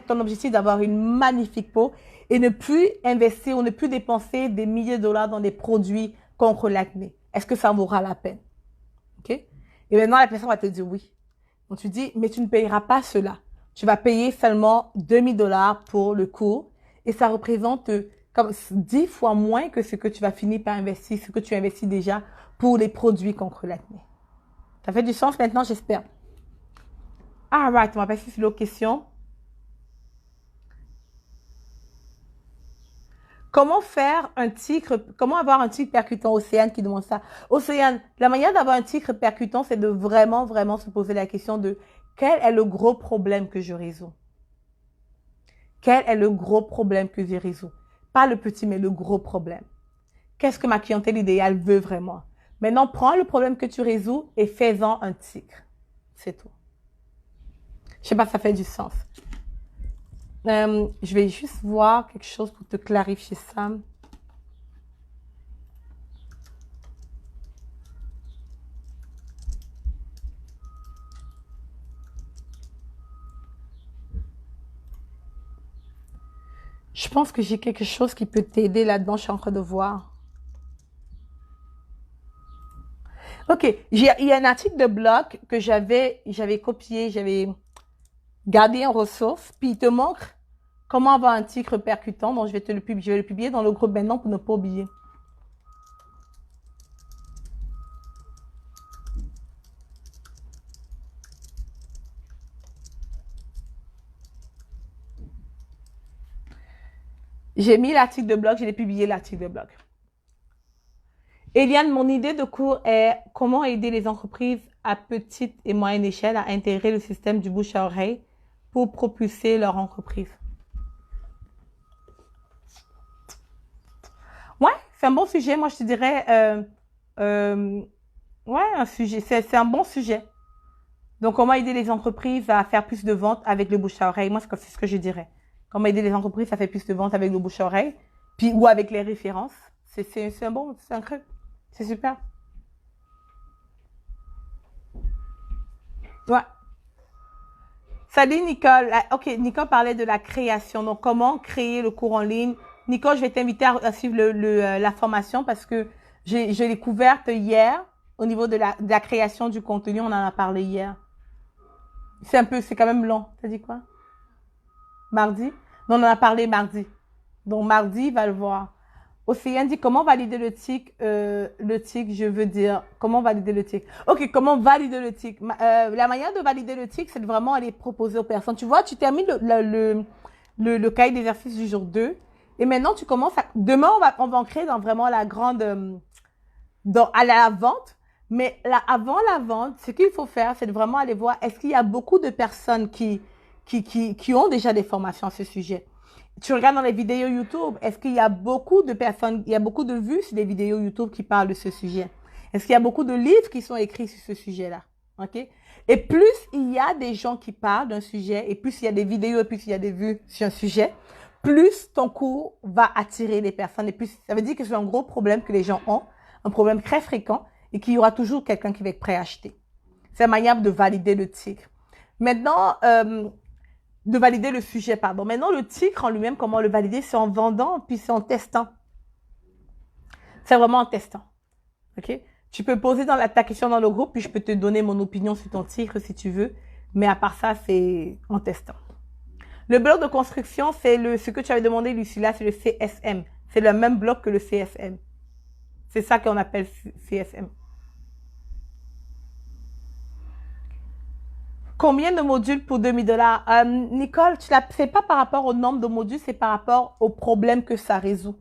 ton objectif d'avoir une magnifique peau et ne plus investir ou ne plus dépenser des milliers de dollars dans des produits contre l'acné, est-ce que ça vaudra la peine? OK? Et maintenant, la personne va te dire oui. Donc, tu dis, mais tu ne payeras pas cela. Tu vas payer seulement 2000 dollars pour le cours et ça représente comme 10 fois moins que ce que tu vas finir par investir, ce que tu investis déjà pour les produits contre l'acné. Ça fait du sens maintenant, j'espère. Alright, on va passer sur l'autre question. Comment avoir un tigre percutant? Océane qui demande ça. Océane, la manière d'avoir un tigre percutant, c'est de vraiment, vraiment se poser la question de quel est le gros problème que je résous? Quel est le gros problème que je résous? Pas le petit, mais le gros problème. Qu'est-ce que ma clientèle idéale veut vraiment? Maintenant, prends le problème que tu résous et fais-en un tigre. C'est tout. Je sais pas si ça fait du sens. Je vais juste voir quelque chose pour te clarifier ça. Je pense que j'ai quelque chose qui peut t'aider là-dedans. Je suis en train de voir. OK. Il y a un article de blog que j'avais copié, j'avais gardé en ressource. Puis il te montre comment avoir un tigre percutant. Donc, je vais le publier dans le groupe maintenant pour ne pas oublier. J'ai mis l'article de blog, je l'ai publié l'article de blog. Eliane, mon idée de cours est comment aider les entreprises à petite et moyenne échelle à intégrer le système du bouche à oreille pour propulser leur entreprise. Ouais, c'est un bon sujet. Moi, je te dirais, ouais, un sujet. C'est un bon sujet. Donc, comment aider les entreprises à faire plus de ventes avec le bouche à oreille? Moi, c'est ce que je dirais. Comment aider les entreprises à faire plus de ventes avec le bouche à oreille, puis ou avec les références. C'est un truc. C'est super. Ouais. Salut Nicole. Ok, Nicole parlait de la création. Donc, comment créer le cours en ligne? Nicole, je vais t'inviter à suivre la formation parce que je l'ai couverte hier au niveau de la création du contenu. On en a parlé hier. C'est quand même long. T'as dit quoi? Mardi? Non, on en a parlé mardi. Donc, mardi, va le voir. Océane dit comment valider le tic, je veux dire, comment valider le tic. Ok, comment valider le tic. La manière de valider le tic, c'est de vraiment aller proposer aux personnes. Tu vois, tu termines le cahier d'exercice du jour 2 et maintenant tu commences demain, on va en créer dans vraiment la grande, à la vente. Mais là, avant la vente, ce qu'il faut faire, c'est de vraiment aller voir, est-ce qu'il y a beaucoup de personnes qui ont déjà des formations à ce sujet? Tu regardes dans les vidéos YouTube, est-ce qu'il y a beaucoup de personnes, il y a beaucoup de vues sur des vidéos YouTube qui parlent de ce sujet? Est-ce qu'il y a beaucoup de livres qui sont écrits sur ce sujet-là? OK? Et plus il y a des gens qui parlent d'un sujet, et plus il y a des vidéos, et plus il y a des vues sur un sujet, plus ton cours va attirer les personnes. Et plus, ça veut dire que c'est un gros problème que les gens ont, un problème très fréquent, et qu'il y aura toujours quelqu'un qui va être prêt à acheter. C'est la manière de valider le tigre. Maintenant, de valider le sujet, pardon. Maintenant, le tigre en lui-même, comment le valider? C'est en vendant, puis c'est en testant. C'est vraiment en testant. OK? Tu peux poser ta question dans le groupe, puis je peux te donner mon opinion sur ton tigre si tu veux. Mais à part ça, c'est en testant. Le bloc de construction, c'est ce que tu avais demandé, Lucilla, c'est le CSM. C'est le même bloc que le CSM. C'est ça qu'on appelle CSM. Combien de modules pour 2000 dollars? Nicole, tu ne la fais pas par rapport au nombre de modules, c'est par rapport au problème que ça résout.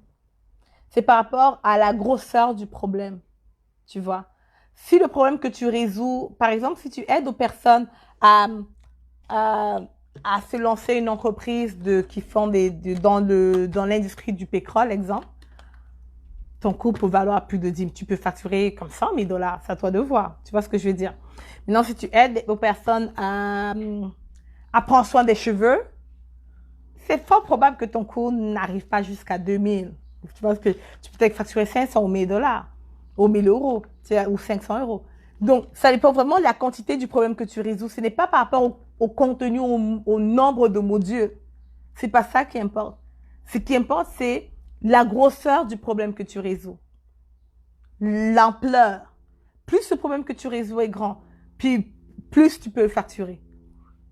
C'est par rapport à la grosseur du problème. Tu vois? Si le problème que tu résous, par exemple, si tu aides aux personnes à se lancer une entreprise qui font dans l'industrie du pétrole, exemple, ton coût peut valoir plus de 10 000. Tu peux facturer comme 100 000 dollars. C'est à toi de voir. Tu vois ce que je veux dire? Maintenant, si tu aides aux personnes à prendre soin des cheveux, c'est fort probable que ton coût n'arrive pas jusqu'à 2 000. Tu vois que tu peux peut-être facturer 500 ou 1 000 dollars, ou 1 000 euros, ou 500 euros. Donc, ça dépend vraiment de la quantité du problème que tu résous. Ce n'est pas par rapport au contenu, au nombre de modules. C'est pas ça qui importe. Ce qui importe, c'est la grosseur du problème que tu résous. L'ampleur. Plus le problème que tu résous est grand, puis plus tu peux le facturer.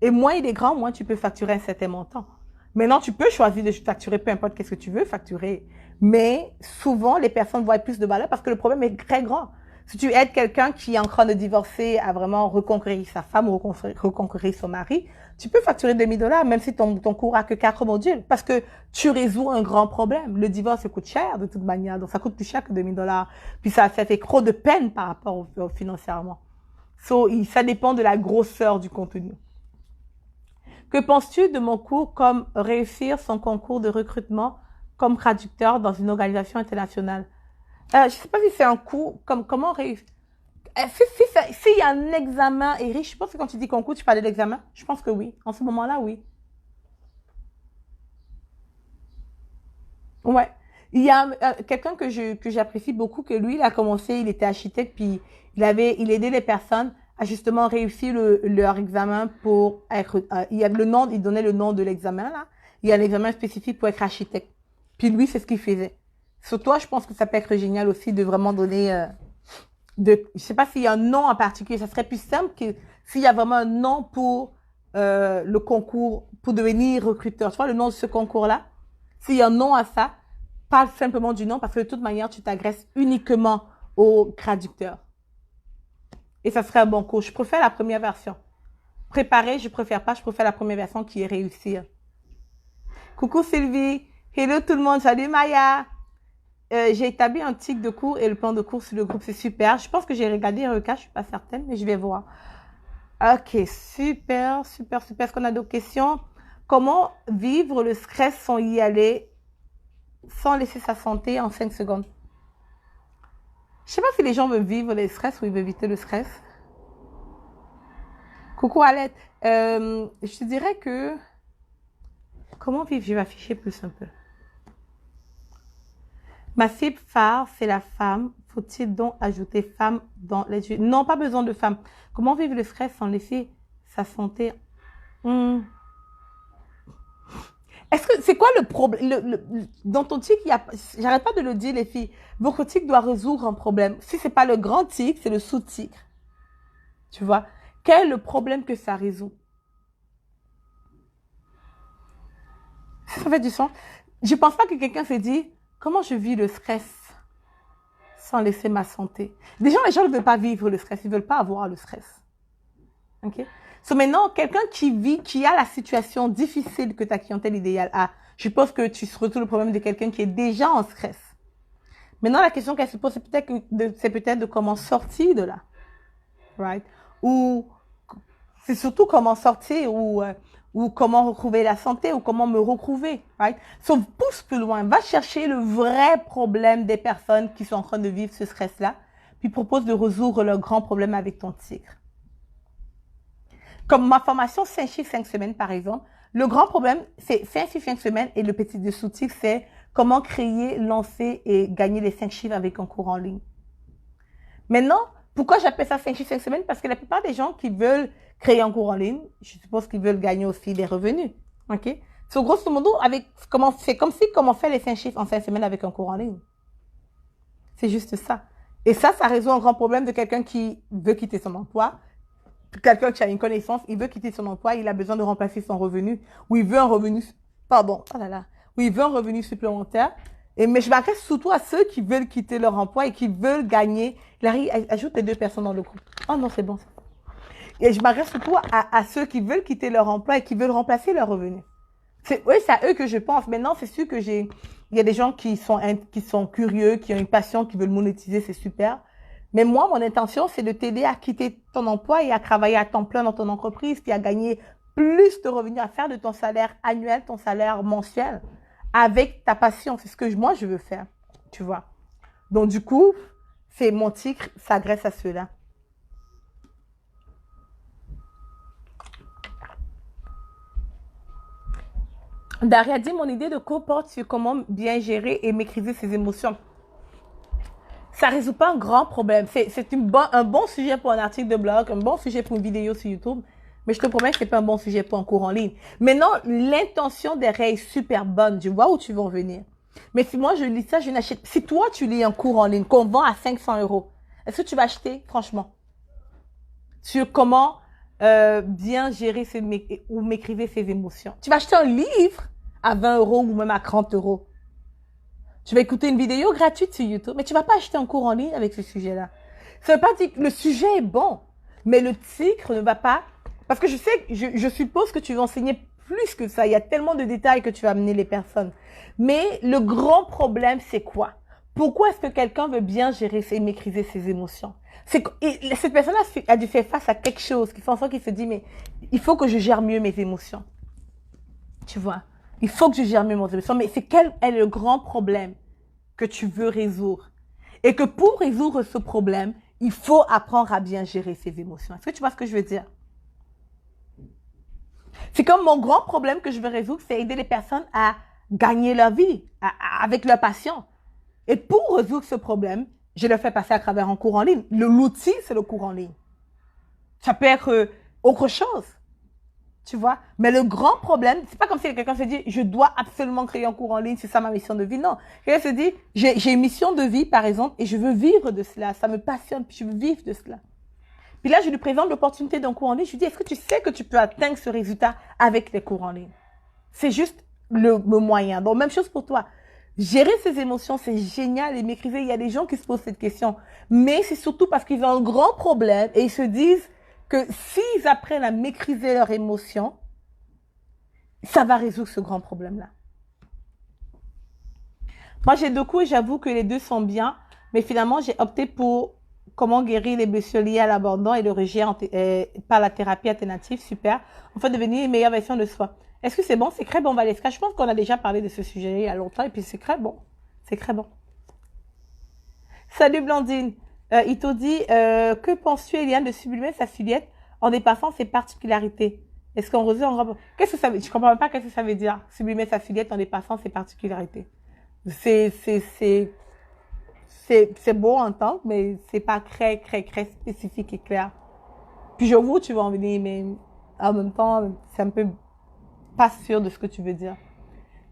Et moins il est grand, moins tu peux facturer un certain montant. Maintenant, tu peux choisir de facturer peu importe qu'est-ce que tu veux facturer. Mais souvent, les personnes voient plus de valeur parce que le problème est très grand. Si tu aides quelqu'un qui est en train de divorcer à vraiment reconquérir sa femme ou reconquérir son mari, tu peux facturer 2 000 $, même si ton cours a que 4 modules, parce que tu résous un grand problème. Le divorce, ça coûte cher de toute manière, donc ça coûte plus cher que 2 000 $. Puis ça fait trop de peine par rapport au financièrement. Ça dépend de la grosseur du contenu. Que penses-tu de mon cours comme réussir son concours de recrutement comme traducteur dans une organisation internationale? Je ne sais pas si c'est un cours comme comment réussir. S'il y a un examen, Eric, je pense que quand tu dis concours, tu parles de l'examen. Je pense que oui. En ce moment-là, oui. Ouais. Il y a quelqu'un que j'apprécie beaucoup, que lui, il a commencé, il était architecte, puis il aidait les personnes à justement réussir leur examen pour être, il y a le nom, il donnait le nom de l'examen, là. Il y a un examen spécifique pour être architecte. Puis lui, c'est ce qu'il faisait. Sur toi, je pense que ça peut être génial aussi de vraiment donner, je sais pas s'il y a un nom en particulier. Ça serait plus simple que s'il y a vraiment un nom pour le concours, pour devenir recruteur. Tu vois, le nom de ce concours-là, s'il y a un nom à ça, parle simplement du nom parce que de toute manière, tu t'agresses uniquement au traducteur. Et ça serait un bon cours. Je préfère la première version. Préparer, je préfère pas. Je préfère la première version qui est réussir. Coucou Sylvie. Hello tout le monde. Salut Maya. J'ai établi un tic de cours et le plan de cours sur le groupe. C'est super. Je pense que j'ai regardé un cas. Je suis pas certaine, mais je vais voir. Ok, super, super, super. Est-ce qu'on a d'autres questions? Comment vivre le stress sans y aller, sans laisser sa santé en 5 secondes? Je sais pas si les gens veulent vivre le stress ou ils veulent éviter le stress. Coucou Alette. Je te dirais que... Comment vivre? Je vais afficher plus un peu. Ma cible phare, c'est la femme. Faut-il donc ajouter femme dans les... Non, pas besoin de femme. Comment vivre le stress sans laisser sa santé? Est-ce que c'est quoi le problème dans ton tic? J'arrête pas de le dire, les filles. Votre tic doit résoudre un problème. Si c'est pas le grand tic, c'est le sous-tic. Tu vois? Quel est le problème que ça résout? Ça fait du sens. Je pense pas que quelqu'un se dit comment je vis le stress sans laisser ma santé. Déjà, les gens ne veulent pas vivre le stress, ils veulent pas avoir le stress. Ok? Maintenant, quelqu'un qui a la situation difficile que ta clientèle idéale a, je pense que tu se retrouves le problème de quelqu'un qui est déjà en stress. Maintenant, la question qu'elle se pose, c'est peut-être de comment sortir de là. Right? Ou c'est surtout comment sortir ou comment retrouver la santé ou comment me retrouver. Right? Sauf pousse plus loin. Va chercher le vrai problème des personnes qui sont en train de vivre ce stress-là, puis propose de résoudre leur grand problème avec ton tigre. Comme ma formation 5 chiffres 5 semaines, par exemple, le grand problème, c'est 5 chiffres 5 semaines et le petit dessous-tigre, c'est comment créer, lancer et gagner les 5 chiffres avec un cours en ligne. Maintenant, pourquoi j'appelle ça 5 chiffres 5 semaines? Parce que la plupart des gens qui veulent créer un cours en ligne, je suppose qu'ils veulent gagner aussi des revenus. OK? So, grosso modo, c'est comme si comment faire les 5 chiffres en 5 semaines avec un cours en ligne. C'est juste ça. Et ça résout un grand problème de quelqu'un qui veut quitter son emploi. Quelqu'un qui a une connaissance, il veut quitter son emploi, il a besoin de remplacer son revenu, ou il veut un revenu, ou il veut un revenu supplémentaire. Mais je m'adresse surtout à ceux qui veulent quitter leur emploi et qui veulent gagner. Larry, ajoute les 2 personnes dans le groupe. Oh non, c'est bon. Et je m'adresse surtout à ceux qui veulent quitter leur emploi et qui veulent remplacer leur revenu. C'est à eux que je pense. Maintenant, c'est sûr que il y a des gens qui sont curieux, qui ont une passion, qui veulent monétiser, c'est super. Mais moi, mon intention, c'est de t'aider à quitter ton emploi et à travailler à temps plein dans ton entreprise, puis à gagner plus de revenus, à faire de ton salaire annuel, ton salaire mensuel, avec ta passion. C'est ce que moi, je veux faire, tu vois. Donc, du coup, c'est mon tigre s'adresse à ceux-là. Daria dit, mon idée de cours porte sur comment bien gérer et maîtriser ses émotions. Ça résout pas un grand problème. C'est un bon sujet pour un article de blog, un bon sujet pour une vidéo sur YouTube. Mais je te promets que c'est pas un bon sujet pour un cours en ligne. Maintenant, l'intention derrière est super bonne. Je vois où tu veux en venir. Mais si moi je lis ça, je n'achète. Si toi tu lis un cours en ligne qu'on vend à 500 euros, est-ce que tu vas acheter, franchement? Sur comment bien gérer ou maîtriser ses émotions. Tu vas acheter un livre à 20 euros ou même à 30 euros. Tu vas écouter une vidéo gratuite sur YouTube, mais tu vas pas acheter un cours en ligne avec ce sujet-là. Ça veut pas dire que le sujet est bon, mais le titre ne va pas. Parce que je suppose que tu vas enseigner plus que ça. Il y a tellement de détails que tu vas amener les personnes. Mais le grand problème, c'est quoi? Pourquoi est-ce que quelqu'un veut bien gérer et maîtriser ses émotions? Cette personne a dû faire face à quelque chose qui fait en sorte qu'il se dit, mais il faut que je gère mieux mes émotions. Tu vois? Il faut que je gère mieux mes émotions. Mais quel est le grand problème que tu veux résoudre? Et que pour résoudre ce problème, il faut apprendre à bien gérer ses émotions. Est-ce que tu vois ce que je veux dire? C'est comme mon grand problème que je veux résoudre, c'est aider les personnes à gagner leur vie avec leur passion. Et pour résoudre ce problème, je le fais passer à travers un cours en ligne. L'outil, c'est le cours en ligne. Ça peut être autre chose. Tu vois? Mais le grand problème, c'est pas comme si quelqu'un se dit, je dois absolument créer un cours en ligne, c'est ça ma mission de vie. Non. Quelqu'un se dit, j'ai une mission de vie, par exemple, et je veux vivre de cela. Ça me passionne, puis je veux vivre de cela. Puis là, je lui présente l'opportunité d'un cours en ligne. Je lui dis, est-ce que tu sais que tu peux atteindre ce résultat avec les cours en ligne? C'est juste le moyen. Donc, même chose pour toi. Gérer ses émotions, c'est génial et maîtriser. Il y a des gens qui se posent cette question. Mais c'est surtout parce qu'ils ont un grand problème et ils se disent que s'ils apprennent à maîtriser leurs émotions, ça va résoudre ce grand problème-là. Moi, j'ai 2 cours et j'avoue que les 2 sont bien. Mais finalement, j'ai opté pour comment guérir les blessures liées à l'abandon et le rejet par la thérapie alternative. Super. Enfin, devenir une meilleure version de soi. Est-ce que c'est bon? C'est très bon, Valeska. Je pense qu'on a déjà parlé de ce sujet il y a longtemps et puis c'est très bon. C'est très bon. Salut Blandine. Il te dit, que penses-tu, Eliane, de sublimer sa silhouette en dépassant ses particularités? Est-ce qu'on résout en... Qu'est-ce que ça veut dire? Je comprends même pas qu'est-ce que ça veut dire. Sublimer sa silhouette en dépassant ses particularités. C'est beau en temps, mais c'est pas très spécifique et clair. Puis je vois où tu vas en venir, mais en même temps, c'est un peu pas sûr de ce que tu veux dire.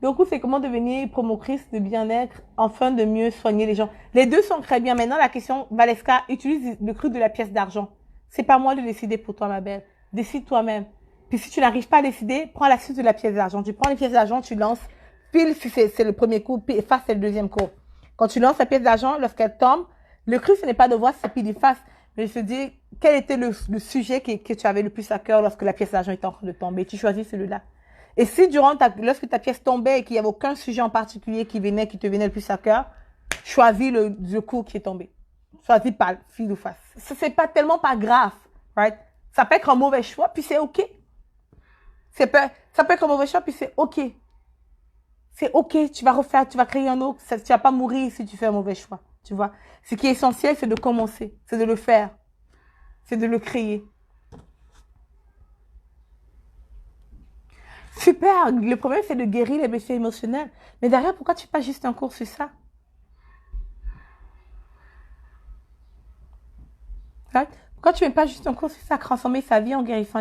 Donc, c'est comment devenir promotrice de bien-être afin de mieux soigner les gens. Les 2 sont très bien. Maintenant, la question, Valeska, utilise le cru de la pièce d'argent. C'est pas moi de décider pour toi, ma belle. Décide toi-même. Puis si tu n'arrives pas à décider, prends la suite de la pièce d'argent. Tu prends les pièces d'argent, tu lances. Pile, si c'est le premier coup, face, c'est le deuxième coup. Quand tu lances la pièce d'argent, lorsqu'elle tombe, le cru, ce n'est pas de voir si c'est pile et face, mais je te dis, quel était le sujet que tu avais le plus à cœur lorsque la pièce d'argent était en train de tomber. Tu choisis celui-là. Et si lorsque ta pièce tombait et qu'il n'y avait aucun sujet en particulier qui te venait le plus à cœur, choisis le coup qui est tombé. Choisis pas fil ou face. C'est pas tellement pas grave, right? Ça peut être un mauvais choix, puis c'est OK. Ça peut être un mauvais choix, puis c'est OK. C'est OK, tu vas créer un autre. Tu vas pas mourir si tu fais un mauvais choix, tu vois. Ce qui est essentiel, c'est de commencer, c'est de le faire, c'est de le créer. Super, le problème c'est de guérir les blessures émotionnelles. Mais derrière, pourquoi tu fais pas juste un cours sur ça? Right? Pourquoi tu ne fais pas juste un cours sur ça, transformer sa vie en guérissant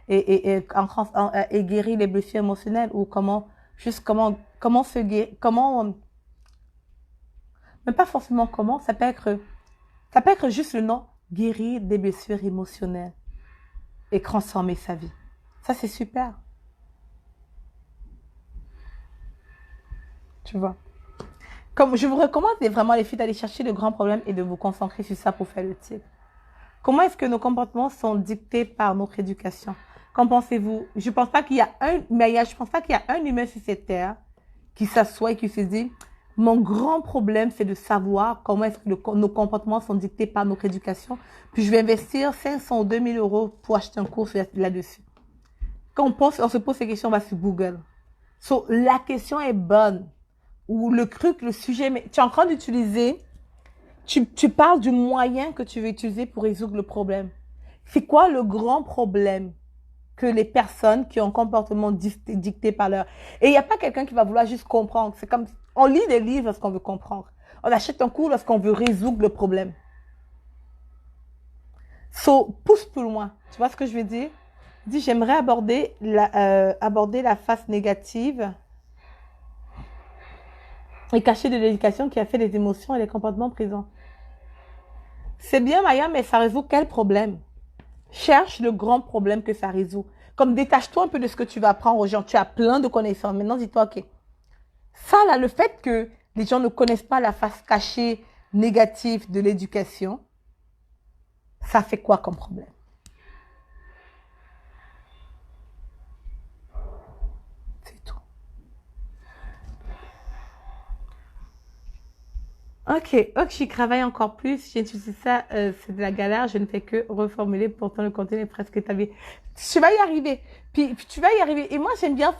et guérir les blessures émotionnelles ou comment se guérir, même pas forcément comment, ça peut être juste le nom, guérir des blessures émotionnelles et transformer sa vie. Ça c'est super. Tu vois. Comme je vous recommande vraiment les filles d'aller chercher le grand problème et de vous concentrer sur ça pour faire le titre. Comment est-ce que nos comportements sont dictés par notre éducation? Qu'en pensez-vous? Je pense pas qu'il y a un humain sur cette terre qui s'assoit et qui se dit, mon grand problème, c'est de savoir comment est-ce que nos comportements sont dictés par notre éducation. Puis je vais investir 500 ou 2000 euros pour acheter un cours là-dessus. Quand on se pose ces questions, on va sur Google. So, la question est bonne. Ou le sujet, mais tu es en train d'utiliser, tu parles du moyen que tu veux utiliser pour résoudre le problème. C'est quoi le grand problème que les personnes qui ont un comportement dicté par leur... Et il n'y a pas quelqu'un qui va vouloir juste comprendre. C'est comme, on lit des livres parce qu'on veut comprendre. On achète un cours lorsqu'on veut résoudre le problème. So, pousse plus loin. Tu vois ce que je veux dire? Dis, j'aimerais aborder la face négative et cachée de l'éducation qui a fait les émotions et les comportements présents. C'est bien, Maya, mais ça résout quel problème? Cherche le grand problème que ça résout. Comme détache-toi un peu de ce que tu vas apprendre aux gens. Tu as plein de connaissances. Maintenant, dis-toi, OK. Ça, là, le fait que les gens ne connaissent pas la face cachée négative de l'éducation, ça fait quoi comme problème? C'est tout. Ok, j'y travaille encore plus. J'ai utilisé ça, c'est de la galère. Je ne fais que reformuler. Pourtant, le contenu est presque établi. Tu vas y arriver. Puis tu vas y arriver. Et moi, j'aime bien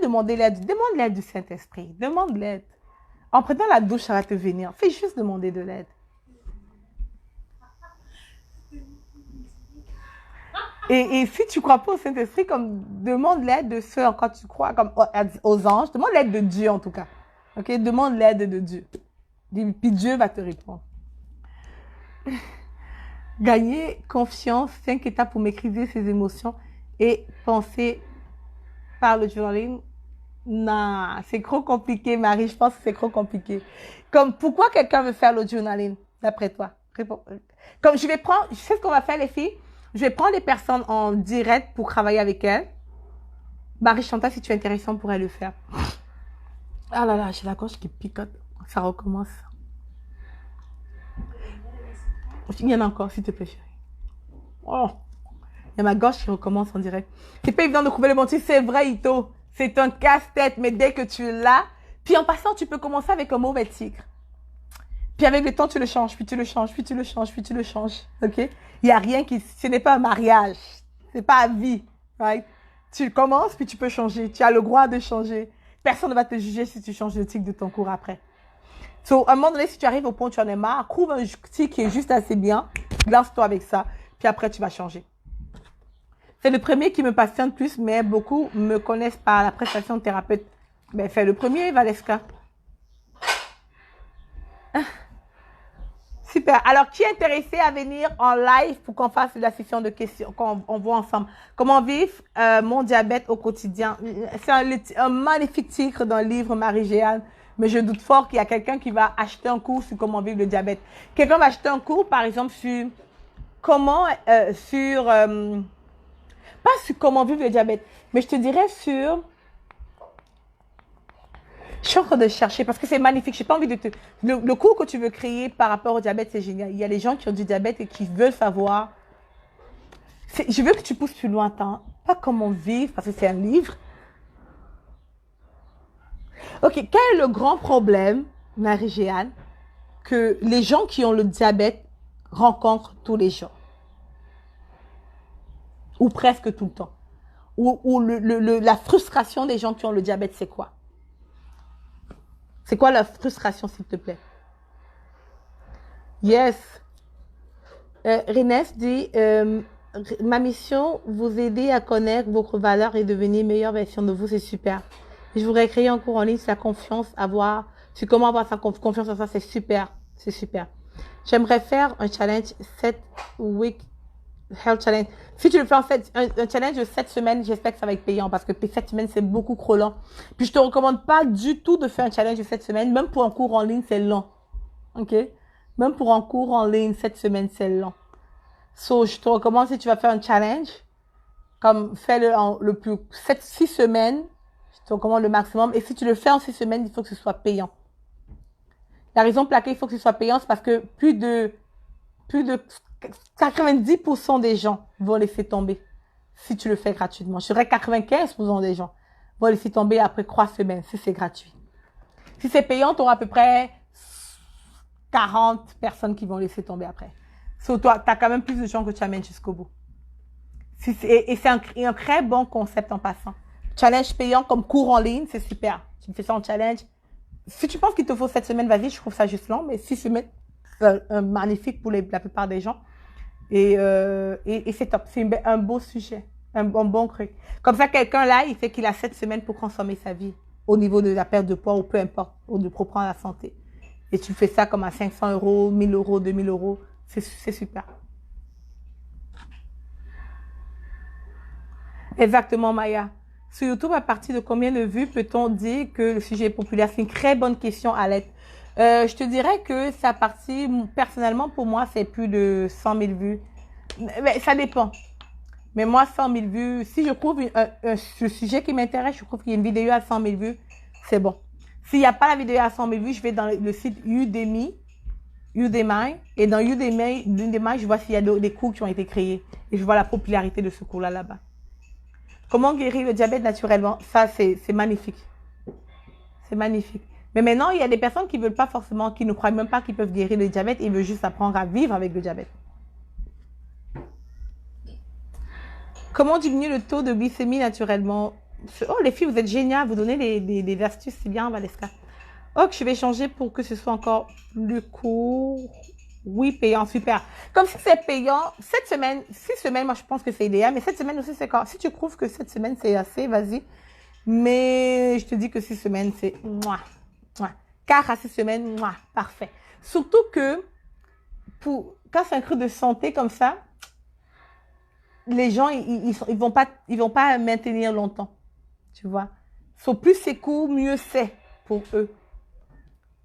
demander l'aide. Demande l'aide du Saint-Esprit. Demande l'aide. En prenant la douche, ça va te venir. Fais juste demander de l'aide. Et si tu ne crois pas au Saint-Esprit, comme demande l'aide de ceux en quoi tu crois, comme aux anges. Demande l'aide de Dieu, en tout cas. Ok? Demande l'aide de Dieu. Puis Dieu va te répondre. Gagner confiance, 5 étapes pour maîtriser ses émotions et penser par le journaling. Non, c'est trop compliqué, Marie. Je pense que c'est trop compliqué. Comme, pourquoi quelqu'un veut faire le journaling, d'après toi? Comme je sais ce qu'on va faire, les filles? Je vais prendre les personnes en direct pour travailler avec elles. Marie Chantal, si tu es intéressant, on pourrait le faire. Ah là là, j'ai la gorge qui picote. Ça recommence. Il y en a encore, s'il te plaît, chérie. Oh, il y a ma gorge qui recommence en direct. C'est pas évident de trouver le bon titre, c'est vrai, Ito. C'est un casse-tête, mais dès que tu l'as, puis en passant, tu peux commencer avec un mauvais tigre. Puis avec le temps, tu le changes, puis tu le changes, puis tu le changes, puis tu le changes. OK? Il n'y a rien ce n'est pas un mariage. C'est pas à vie. Right? Tu commences, puis tu peux changer. Tu as le droit de changer. Personne ne va te juger si tu changes le tigre de ton cours après. So, à un moment donné, si tu arrives au point où tu en es marre, trouve un tigre qui est juste assez bien. Lance-toi avec ça. Puis après, tu vas changer. C'est le premier qui me passionne plus, mais beaucoup me connaissent par la prestation de thérapeute. Ben, fais le premier, Valeska. Super. Alors, qui est intéressé à venir en live pour qu'on fasse la session de questions, qu'on voit ensemble? Comment vivre mon diabète au quotidien? C'est un magnifique titre d'un livre, Marie-Jeanne. Mais je doute fort qu'il y a quelqu'un qui va acheter un cours sur comment vivre le diabète. Quelqu'un va acheter un cours, par exemple, sur comment, pas sur comment vivre le diabète, mais je te dirais sur... Je suis en train de chercher parce que c'est magnifique. Je n'ai pas envie de te... Le cours que tu veux créer par rapport au diabète, c'est génial. Il y a des gens qui ont du diabète et qui veulent savoir... Je veux que tu pousses plus lointain. Pas comment vivre, parce que c'est un livre. Ok, quel est le grand problème, Marie-Jeanne, que les gens qui ont le diabète rencontrent tous les jours? Ou presque tout le temps. Ou la frustration des gens qui ont le diabète, c'est quoi? C'est quoi la frustration, s'il te plaît? Yes. Renès dit, ma mission, vous aider à connaître votre valeur et devenir meilleure version de vous, c'est super. Je voudrais créer un cours en ligne sur la confiance, sur comment avoir sa confiance en soi, c'est super. C'est super. J'aimerais faire un challenge 7 week health challenge. Si tu le fais en fait, un challenge de 7 semaines, j'espère que ça va être payant parce que 7 semaines, c'est beaucoup trop long. Puis je te recommande pas du tout de faire un challenge de 7 semaines. Même pour un cours en ligne, c'est long. OK? Même pour un cours en ligne, 7 semaines, c'est long. So, je te recommande si tu vas faire un challenge, comme fais-le le plus 6 semaines. Je te recommande le maximum. Et si tu le fais en 6 semaines, il faut que ce soit payant. La raison pour laquelle il faut que ce soit payant, c'est parce que plus de 90% des gens vont laisser tomber si tu le fais gratuitement. Je dirais 95% des gens vont laisser tomber après 3 semaines si c'est gratuit. Si c'est payant, tu auras à peu près 40 personnes qui vont laisser tomber après. So, toi, tu as quand même plus de gens que tu amènes jusqu'au bout. Et c'est un très bon concept en passant. Challenge payant comme cours en ligne, c'est super. Tu me fais ça en challenge. Si tu penses qu'il te faut 7 semaines, vas-y, je trouve ça juste long, mais 6 semaines, c'est magnifique pour la plupart des gens. Et c'est top. C'est un beau sujet. Un bon truc. Comme ça, quelqu'un là, il fait qu'il a 7 semaines pour consommer sa vie au niveau de la perte de poids ou peu importe, ou de reprendre la santé. Et tu fais ça comme à 500 euros, 1000 euros, 2000 euros. C'est super. Exactement, Maya. Sur YouTube, à partir de combien de vues peut-on dire que le sujet est populaire? C'est une très bonne question, Alette. Je te dirais que c'est à partir, personnellement, pour moi, c'est plus de 100 000 vues. Mais ça dépend. Mais moi, 100 000 vues, si je trouve ce sujet qui m'intéresse, je trouve qu'il y a une vidéo à 100 000 vues, c'est bon. S'il n'y a pas la vidéo à 100 000 vues, je vais dans le site Udemy, et dans Udemy, je vois s'il y a des cours qui ont été créés. Et je vois la popularité de ce cours-là là-bas. Comment guérir le diabète naturellement? Ça, c'est magnifique. C'est magnifique. Mais maintenant, il y a des personnes qui veulent pas forcément, qui ne croient même pas qu'ils peuvent guérir le diabète, ils veulent juste apprendre à vivre avec le diabète. Comment diminuer le taux de glycémie naturellement? Oh, les filles, vous êtes géniales, vous donnez des astuces, c'est bien, Valeska. Ok, je vais changer pour que ce soit encore plus court. Oui, payant, super. Comme si c'est payant, 6 semaines, moi je pense que c'est idéal, mais 7 semaines aussi, c'est quand. Si tu trouves que 7 semaines c'est assez, vas-y. Mais je te dis que 6 semaines, c'est mouah, mouah. 4 à 6 semaines, mouah, parfait. Surtout que quand c'est un truc de santé comme ça, les gens, ils vont pas maintenir longtemps. Tu vois. Plus c'est court, mieux c'est pour eux.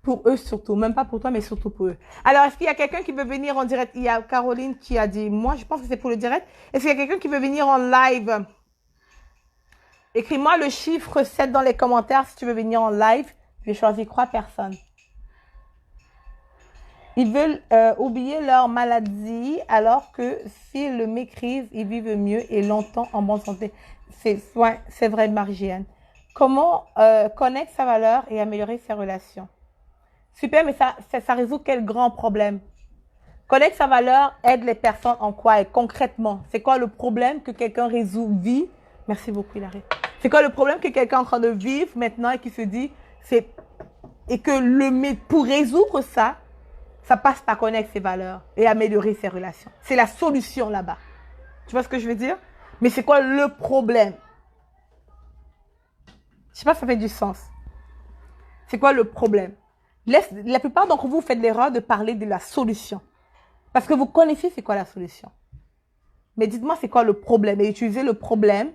Pour eux surtout, même pas pour toi, mais surtout pour eux. Alors, est-ce qu'il y a quelqu'un qui veut venir en direct? Il y a Caroline qui a dit, moi, je pense que c'est pour le direct. Est-ce qu'il y a quelqu'un qui veut venir en live? Écris-moi le chiffre 7 dans les commentaires si tu veux venir en live. Je vais choisir 3 personnes. Ils veulent oublier leur maladie alors que s'ils le maîtrisent, ils vivent mieux et longtemps en bonne santé. C'est vrai, Marie-Jeanne. Comment connaître sa valeur et améliorer ses relations? Super, mais ça résout quel grand problème? Connaître sa valeur aide les personnes en quoi et concrètement? C'est quoi le problème que quelqu'un vit? Merci beaucoup, Hilary. C'est quoi le problème que quelqu'un est en train de vivre maintenant et qui se dit, et que pour résoudre ça, ça passe par connaître ses valeurs et améliorer ses relations. C'est la solution là-bas. Tu vois ce que je veux dire? Mais c'est quoi le problème? Je sais pas si ça fait du sens. C'est quoi le problème? La plupart d'entre vous faites l'erreur de parler de la solution. Parce que vous connaissez c'est quoi la solution. Mais dites-moi c'est quoi le problème et utilisez le problème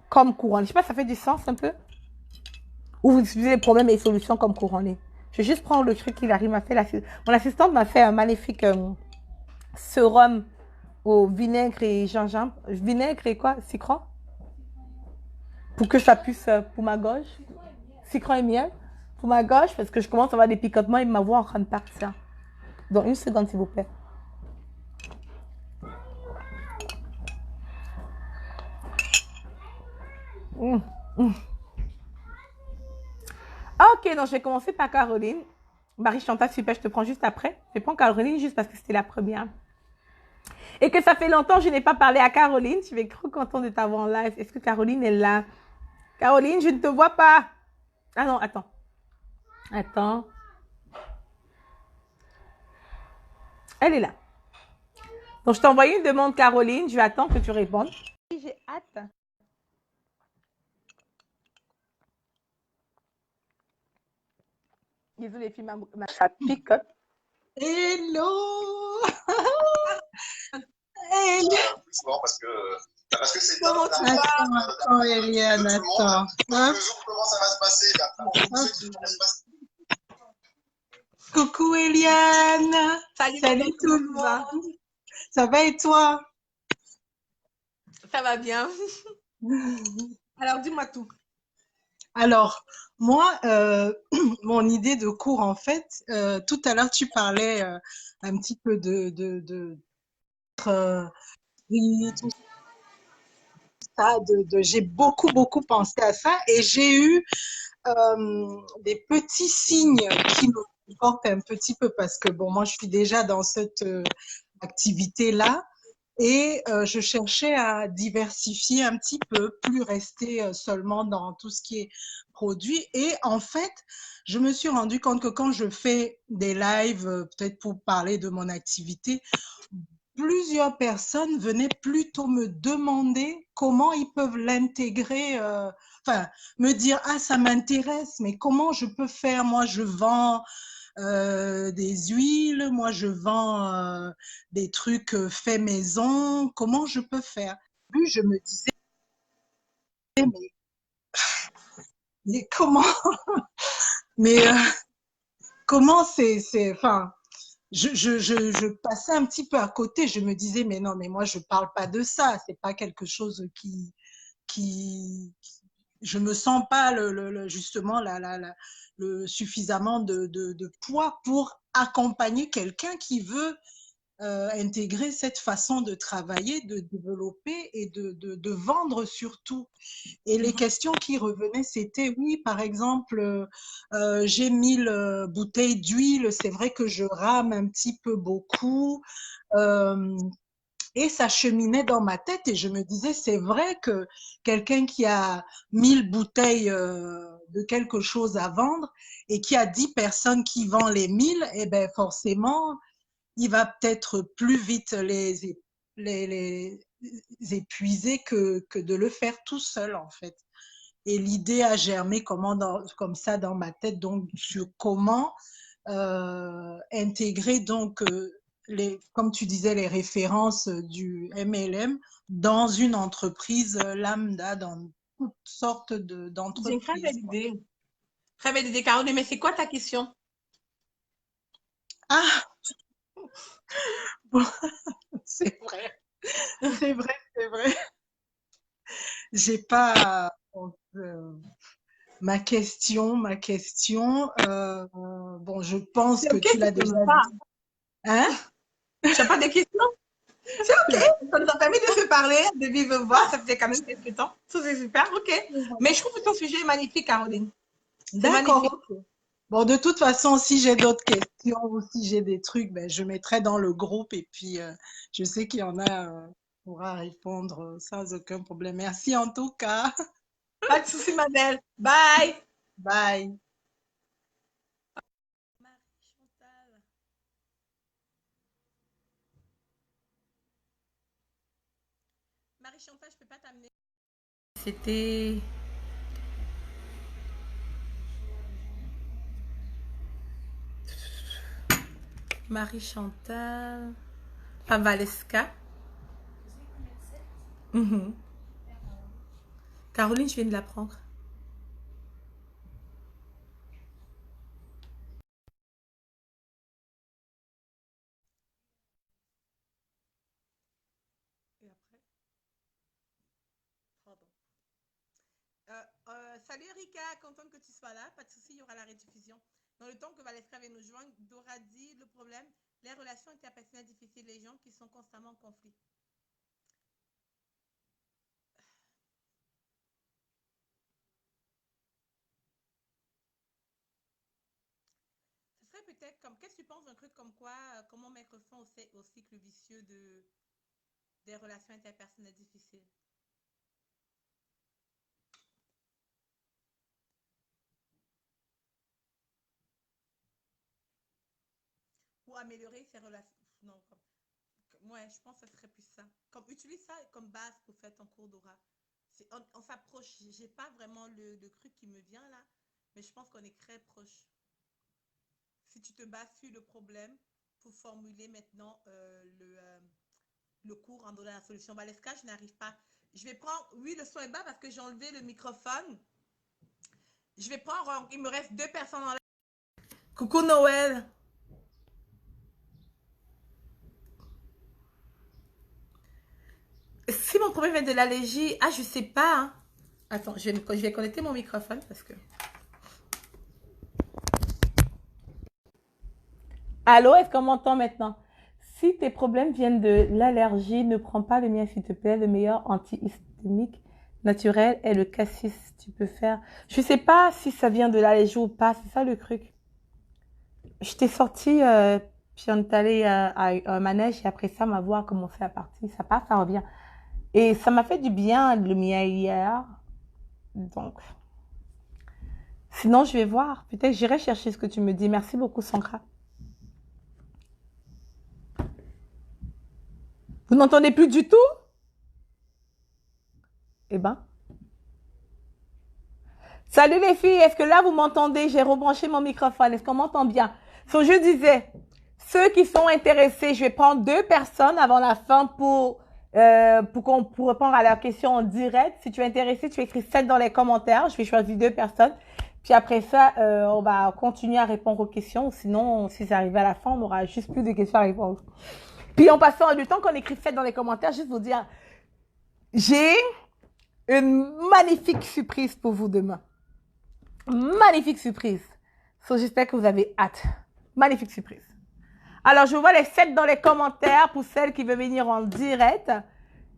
comme couronne. Je sais pas si ça fait du sens un peu? Ou vous utilisez les problèmes et les solutions comme couronne. Je vais juste prendre le truc qu'il arrive à faire. Mon assistante m'a fait un magnifique sérum au vinaigre et gingembre. Vinaigre et quoi? Citron? Pour que ça puisse, pour ma gorge. Citron et miel. Pour ma gorge, parce que je commence à avoir des picotements et ma voix en train de partir. Donc, une seconde, s'il vous plaît. Ok, donc je vais commencer par Caroline. Marie-Chantal, super, je te prends juste après. Je prends Caroline juste parce que c'était la première. Et que ça fait longtemps que je n'ai pas parlé à Caroline. Je vais être trop contente de t'avoir en live. Est-ce que Caroline est là? Caroline, je ne te vois pas. Ah non, attends. Attends. Elle est là. Donc, je t'ai envoyé une demande, Caroline. Je vais attendre que tu répondes. J'ai hâte. Désolée, les filles, ça picote. Hello. Hello. Parce que c'est comment tu vas? Attends, Eliane, attends. Hein? Comment ça va se passer là? Coucou Eliane. Salut tout le monde. Ça va et toi? Ça va bien. Alors, dis-moi tout. Alors, moi, mon idée de cours, en fait, tout à l'heure, tu parlais un petit peu de tout ça, j'ai beaucoup pensé à ça et j'ai eu des petits signes qui me portent un petit peu parce que, bon, moi, je suis déjà dans cette activité-là. Et je cherchais à diversifier un petit peu, plus rester seulement dans tout ce qui est produit. Et en fait, je me suis rendu compte que quand je fais des lives, peut-être pour parler de mon activité, plusieurs personnes venaient plutôt me demander comment ils peuvent l'intégrer, enfin, me dire, ah, ça m'intéresse, mais comment je peux faire? Moi, je vends des huiles, moi je vends des trucs faits maison. Comment je peux faire? Puis je me disais, mais, mais comment, mais comment enfin, je passais un petit peu à côté. Je me disais, mais non, mais moi je parle pas de ça. C'est pas quelque chose qui, je me sens pas justement suffisamment de poids pour accompagner quelqu'un qui veut intégrer cette façon de travailler, de développer et de vendre surtout. Et les questions qui revenaient, c'était oui, par exemple, j'ai 1000 bouteilles d'huile, c'est vrai que je rame un petit peu beaucoup. Euh, et ça cheminait dans ma tête et je me disais, c'est vrai que quelqu'un qui a 1000 bouteilles de quelque chose à vendre et qui a 10 personnes qui vendent les 1000, eh ben forcément, il va peut-être plus vite les épuiser que de le faire tout seul, en fait. Et l'idée a germé comme ça dans ma tête, donc sur comment intégrer donc comme tu disais, les références du MLM dans une entreprise lambda, dans toutes sortes C'est une très belle d'entreprises. idée. Très belle idée, Caroline. Mais c'est quoi ta question? Ah, bon, c'est vrai, c'est vrai, c'est vrai. J'ai pas ma question. Bon, je pense C'est que OK tu si l'as tu déjà n'aimes pas. dit. Hein? Tu n'as pas de questions? C'est OK. Ça nous a permis de se parler, de vive voix. Ça faisait quand même quelques temps. Ça, c'est super. OK. Mais je trouve que ton sujet est magnifique, Caroline. C'est magnifique. D'accord, ok. Bon, de toute façon, si j'ai d'autres questions ou si j'ai des trucs, ben, je mettrai dans le groupe et puis je sais qu'il y en a pourra répondre sans aucun problème. Merci en tout cas. Pas de souci, ma belle. Bye. Bye. Marie-Chantal. Marie-Chantal, je peux pas t'amener. C'était Marie-Chantal Pavaleska. Mhm. Caroline, je viens de l'apprendre. Et après? Pardon. Salut Erika, contente que tu sois là. Pas de souci, il y aura la rediffusion. Dans le temps que Valeska vient nous joindre, Dora dit le problème, les relations interpersonnelles difficiles, les gens qui sont constamment en conflit. Ce serait peut-être comme, qu'est-ce que tu penses d'un truc comme quoi, comment mettre fin au cycle vicieux des relations interpersonnelles difficiles? Pour améliorer ces relations. Non, ouais, je pense que ce serait plus ça. Comme, utilise ça comme base pour faire ton cours d'aura. On s'approche. J'ai pas vraiment le truc qui me vient là, mais je pense qu'on est très proche. Si tu te bases sur le problème pour formuler maintenant le cours en donnant la solution. Valeska, je n'arrive pas. Je vais prendre. Oui, le son est bas parce que j'ai enlevé le microphone. Je vais prendre. Il me reste 2 personnes dans la. Coucou Noël. Si mon problème vient de l'allergie, ah, je sais pas. Hein. Attends, je vais connecter mon microphone parce que. Allô, est-ce qu'on m'entend maintenant? Si tes problèmes viennent de l'allergie, ne prends pas le mien s'il te plaît. Le meilleur antihistaminique naturel est le cassis. Tu peux faire. Je sais pas si ça vient de l'allergie ou pas. C'est ça le truc. Je t'ai sorti, puis on est allé à un manège et après ça, ma voix a commencé à partir. Ça passe, ça revient. Et ça m'a fait du bien le mien hier. Donc, sinon, je vais voir. Peut-être j'irai chercher ce que tu me dis. Merci beaucoup, Sankra. Vous n'entendez plus du tout? Eh ben, Salut les filles, est-ce que là vous m'entendez? J'ai rebranché mon microphone. Est-ce qu'on m'entend bien? So, je disais, ceux qui sont intéressés, je vais prendre 2 personnes avant la fin pour répondre à leurs questions en direct. Si tu es intéressé, tu écris 7 dans les commentaires. Je vais choisir 2 personnes. Puis après ça, on va continuer à répondre aux questions. Sinon, si ça arrive à la fin, on aura juste plus de questions à répondre. Puis en passant du temps qu'on écrit 7 dans les commentaires, juste vous dire, j'ai une magnifique surprise pour vous demain. Magnifique surprise. So, j'espère que vous avez hâte. Magnifique surprise. Alors, je vois les 7 dans les commentaires pour celles qui veulent venir en direct.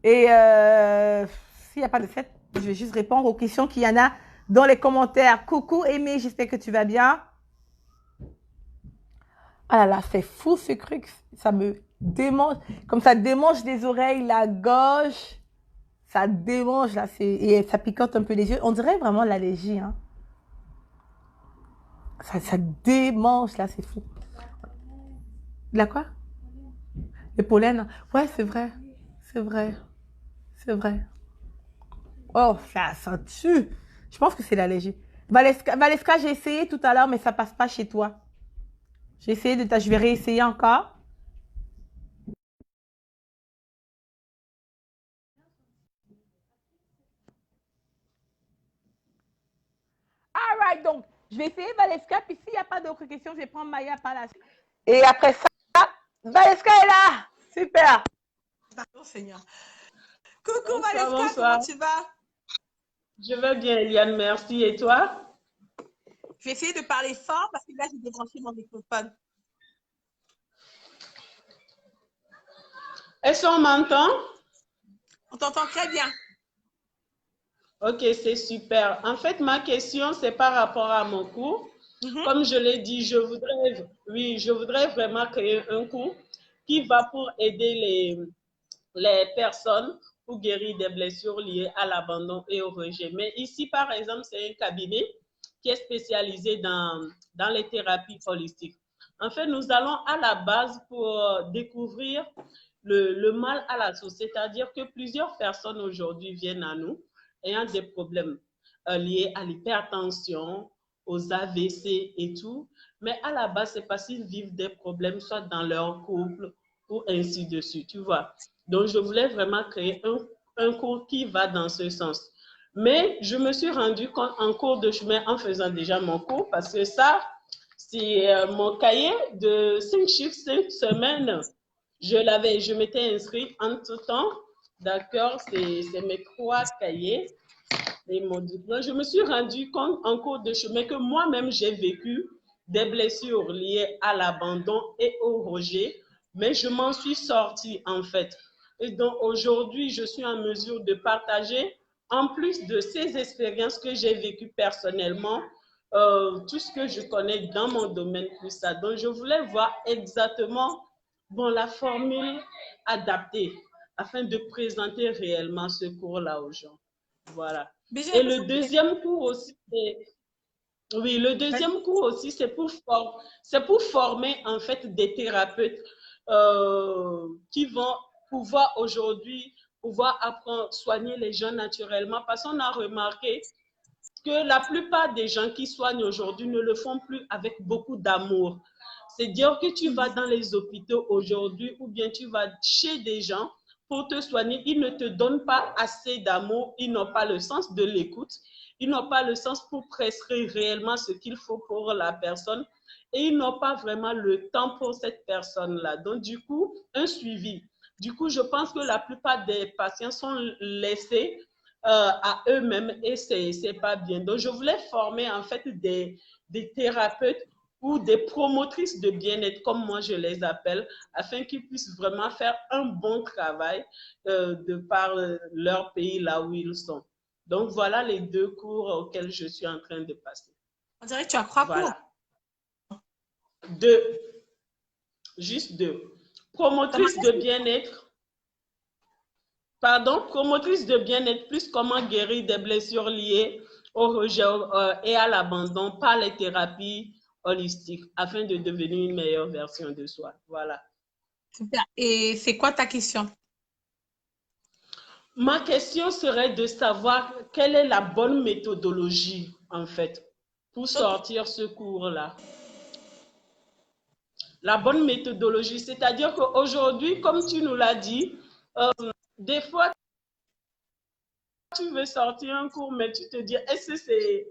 Et s'il n'y a pas de 7, je vais juste répondre aux questions qu'il y en a dans les commentaires. Coucou Aimé, j'espère que tu vas bien. Ah là là, c'est fou ce truc. Ça me démange. Comme ça démange les oreilles, la gauche. Ça démange là. Et ça picote un peu les yeux. On dirait vraiment l'allergie, hein. Ça démange là, c'est fou. La quoi? Le pollen? Ouais, c'est vrai. C'est vrai. C'est vrai. Oh, ça tue. Je pense que c'est l'allergie. Valeska, j'ai essayé tout à l'heure, mais ça passe pas chez toi. J'ai essayé je vais réessayer encore. All right, donc, je vais essayer Valeska, puis s'il n'y a pas d'autres questions, je vais prendre Maya par la suite. Et après ça, Valeska est là. Super. Pardon, Seigneur. Coucou Bonsoir, Valeska, bonsoir. comment tu vas? Je vais bien, Eliane, merci. Et toi? Je vais essayer de parler fort parce que là, j'ai débranché mon microphone. Est-ce qu'on m'entend? On t'entend très bien. Ok, c'est super. En fait, ma question, c'est par rapport à mon cours. Comme je l'ai dit, je voudrais vraiment créer un cours qui va pour aider les personnes pour guérir des blessures liées à l'abandon et au rejet. Mais ici, par exemple, c'est un cabinet qui est spécialisé dans les thérapies holistiques. En fait, nous allons à la base pour découvrir le mal à la sauce, c'est-à-dire que plusieurs personnes aujourd'hui viennent à nous ayant des problèmes liés à l'hypertension, aux AVC et tout, mais à la base, c'est parce qu'ils vivent des problèmes soit dans leur couple ou ainsi de suite, tu vois. Donc, je voulais vraiment créer un cours qui va dans ce sens. Mais je me suis rendu compte en cours de chemin en faisant déjà mon cours, parce que ça, c'est mon cahier de 5 chiffres, 5 semaines. Je m'étais inscrite en tout temps. D'accord, c'est mes 3 cahiers et mon diplôme. Je me suis rendu compte en cours de chemin que moi-même, j'ai vécu des blessures liées à l'abandon et au rejet, mais je m'en suis sortie en fait. Et donc aujourd'hui, je suis en mesure de partager, en plus de ces expériences que j'ai vécues personnellement, tout ce que je connais dans mon domaine, tout ça. Donc je voulais voir exactement la formule adaptée afin de présenter réellement ce cours-là aux gens. Voilà. Et le deuxième cours aussi, c'est pour former en fait des thérapeutes qui vont pouvoir aujourd'hui apprendre, soigner les gens naturellement, parce qu'on a remarqué que la plupart des gens qui soignent aujourd'hui ne le font plus avec beaucoup d'amour. C'est-à-dire que tu vas dans les hôpitaux aujourd'hui ou bien tu vas chez des gens pour te soigner, ils ne te donnent pas assez d'amour, ils n'ont pas le sens de l'écoute, ils n'ont pas le sens pour prescrire réellement ce qu'il faut pour la personne et ils n'ont pas vraiment le temps pour cette personne-là. Donc, du coup, un suivi. Du coup, je pense que la plupart des patients sont laissés à eux-mêmes et c'est pas bien. Donc, je voulais former en fait des thérapeutes ou des promotrices de bien-être, comme moi je les appelle, afin qu'ils puissent vraiment faire un bon travail de par leur pays, là où ils sont. Donc, voilà les 2 cours auxquels je suis en train de passer. On dirait que tu as 3 cours. 2. Juste 2. Promotrice de bien-être. Pardon, promotrice de bien-être, plus comment guérir des blessures liées au rejet et à l'abandon par les thérapies holistiques afin de devenir une meilleure version de soi. Voilà. Super. Et c'est quoi ta question? Ma question serait de savoir quelle est la bonne méthodologie en fait, pour Ok. sortir ce cours-là. La bonne méthodologie, c'est-à-dire qu'aujourd'hui, comme tu nous l'as dit, des fois, tu veux sortir un cours, mais tu te dis, est-ce que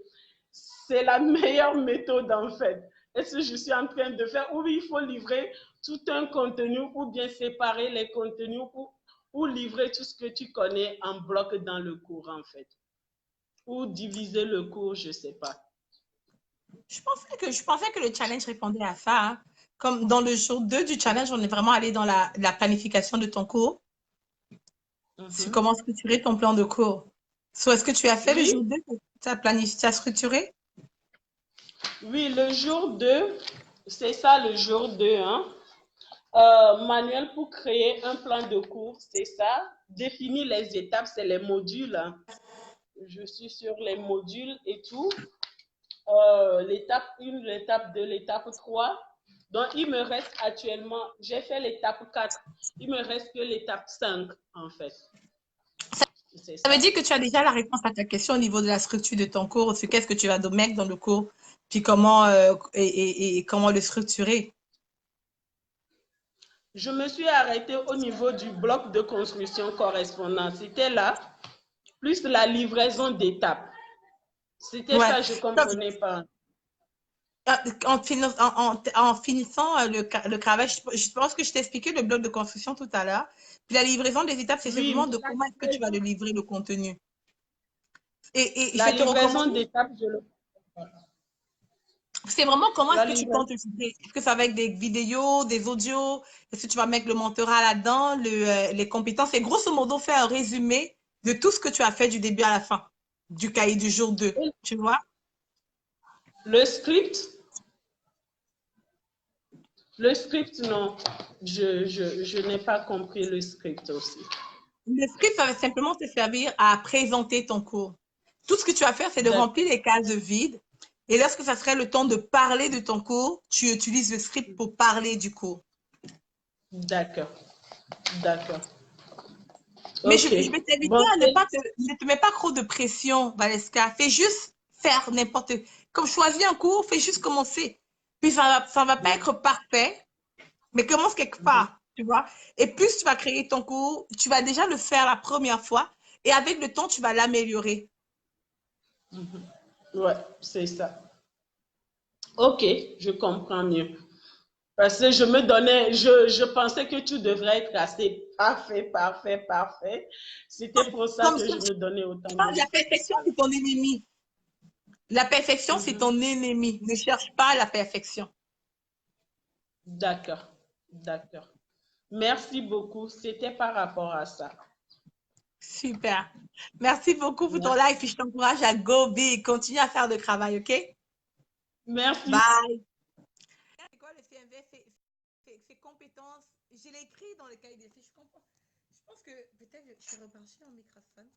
c'est la meilleure méthode en fait? Est-ce que je suis en train de faire, ou il faut livrer tout un contenu, ou bien séparer les contenus, ou livrer tout ce que tu connais en bloc dans le cours en fait, ou diviser le cours, je ne sais pas. Je pensais que le challenge répondait à ça, hein. Comme dans le jour 2 du challenge, on est vraiment allé dans la planification de ton cours, sur comment structurer ton plan de cours. Est-ce que tu as fait le Oui, jour 2? Tu as planifié, tu as structuré? oui, le jour 2, c'est ça le jour 2, hein. Manuel pour créer un plan de cours, c'est ça. Définir les étapes, c'est les modules, hein. Je suis sur les modules et tout. L'étape 1, l'étape 2, l'étape 3. Donc, il me reste actuellement, j'ai fait l'étape 4. Il me reste que l'étape 5, en fait. C'est Ça veut ça. dire que tu as déjà la réponse à ta question au niveau de la structure de ton cours, sur qu'est-ce que tu vas mettre dans le cours, puis comment, et comment le structurer. Je me suis arrêtée au niveau du bloc de construction correspondant. C'était là, plus la livraison d'étapes. C'était Ouais. ça, je ne comprenais pas. En finissant le travail, je pense que je t'ai expliqué le bloc de construction tout à l'heure. Puis la livraison des étapes, c'est Oui, simplement de comment est-ce que tu vas le livrer, le contenu. Et je la vais te livraison recommander, d'étapes, je le. c'est vraiment comment est-ce La que tu livraison. comptes le livrer. Est-ce que ça va être des vidéos, des audios? Est-ce que tu vas mettre le mentorat là-dedans, les compétences? Et grosso modo, faire un résumé de tout ce que tu as fait du début à la fin, du cahier du jour 2. Tu vois? Le script, non, je n'ai pas compris le script aussi. Le script, ça va simplement te servir à présenter ton cours. Tout ce que tu vas faire, c'est de D'accord, remplir les cases de vide. Et lorsque ça serait le temps de parler de ton cours, tu utilises le script pour parler du cours. d'accord, d'accord. Mais Ok. je vais t'inviter Bon, à ne te mets pas trop de pression, Valeska. Fais juste faire n'importe, comme choisis un cours, fais juste commencer. Puis ça va pas être parfait, mais commence quelque part, tu vois. Et plus tu vas créer ton cours, tu vas déjà le faire la première fois et avec le temps, tu vas l'améliorer. ouais, c'est ça. Ok, je comprends mieux. Parce que je pensais que tu devrais être assez parfait, parfait, parfait. C'était pour ça Comme que ça, je me donnais autant tu parles, de. la perfection, c'est ton ennemi. La perfection, c'est Mhm. ton ennemi. Ne cherche pas la perfection. D'accord, d'accord. Merci beaucoup. C'était par rapport à ça. Super. Merci beaucoup pour ton Merci. live et je t'encourage à go big. Continue à faire le travail, OK? Merci. Bye. C'est quoi le CMV? C'est compétences. Je l'ai écrit dans le cahier des fiches. Je comprends. Je pense que peut-être je suis rebranchée en microphone.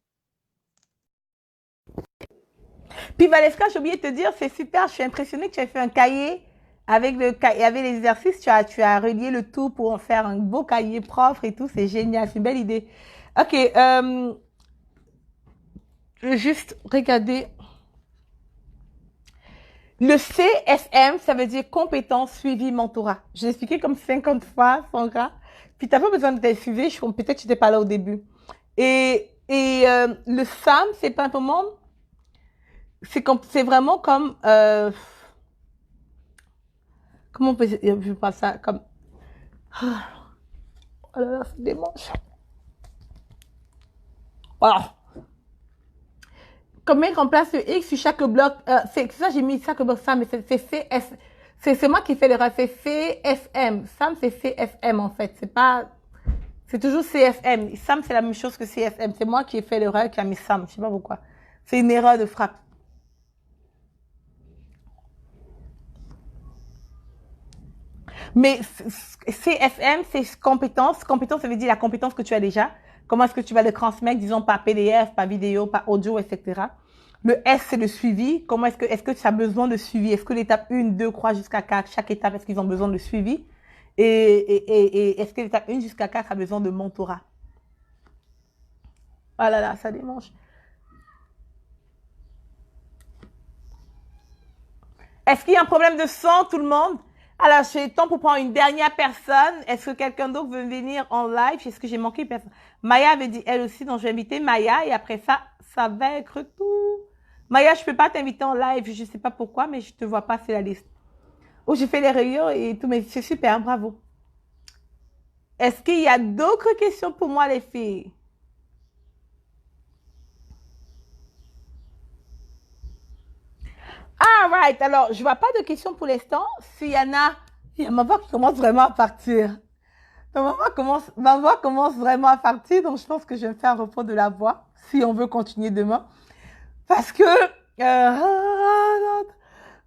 Puis Valeska, j'ai oublié de te dire, c'est super, je suis impressionnée que tu aies fait un cahier avec avec les exercices, tu as relié le tout pour en faire un beau cahier propre et tout, c'est génial, c'est une belle idée. Ok, je vais juste regarder. Le CSM, ça veut dire compétence, suivi, mentorat. J'ai expliqué comme 50 fois, Sandra. Puis t'as pas besoin de t'être suivi, peut-être que tu n'étais pas là au début. Le SAM, c'est pas vraiment, c'est vraiment comme, comment on peut, je pas ça, comme, oh là là, c'est des manches. Voilà. Comme mettre en place le X sur chaque bloc, c'est ça, j'ai mis chaque bloc SAM, mais c'est CS, c'est moi qui fais l'erreur, c'est CSM. SAM, c'est CSM en fait, c'est pas, c'est toujours CSM. SAM, c'est la même chose que CSM. C'est moi qui ai fait l'erreur qui a mis SAM. Je sais pas pourquoi. C'est une erreur de frappe. Mais CSM, c'est compétence. Compétence, ça veut dire la compétence que tu as déjà. Comment est-ce que tu vas le transmettre, disons, par PDF, par vidéo, par audio, etc. Le S, c'est le suivi. Comment est-ce que tu as besoin de suivi? Est-ce que l'étape 1, 2, 3 jusqu'à 4, chaque étape, est-ce qu'ils ont besoin de suivi? Et est-ce que l'étape 1 jusqu'à 4 a besoin de mentorat? Ah là là, ça démange. Est-ce qu'il y a un problème de son, tout le monde? Alors, j'ai le temps pour prendre une dernière personne. Est-ce que quelqu'un d'autre veut venir en live? Est-ce que j'ai manqué une personne? Maya avait dit elle aussi, donc je vais inviter Maya et après ça, ça va être tout. Maya, je peux pas t'inviter en live, je sais pas pourquoi, mais je te vois pas sur la liste. Oh, j'ai fait les réunions et tout, mais c'est super, bravo. Est-ce qu'il y a d'autres questions pour moi, les filles? All right, alors, je vois pas de questions pour l'instant. S'il y en a, il y a ma voix qui commence vraiment à partir. Donc, ma voix commence vraiment à partir, donc je pense que je vais me faire un repos de la voix, si on veut continuer demain. Parce que,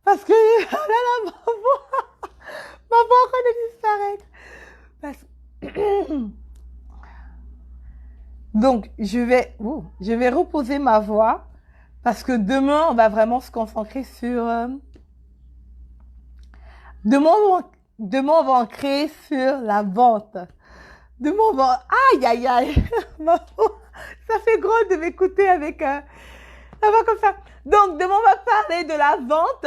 parce que, ma voix est en train de disparaître. Donc, je vais reposer ma voix, parce que demain, on va vraiment se concentrer sur, demain, on va ancrer sur la vente. Demain, on va, aïe, aïe, aïe, ça fait gros de m'écouter avec, la voix comme ça. Donc, demain, on va parler de la vente.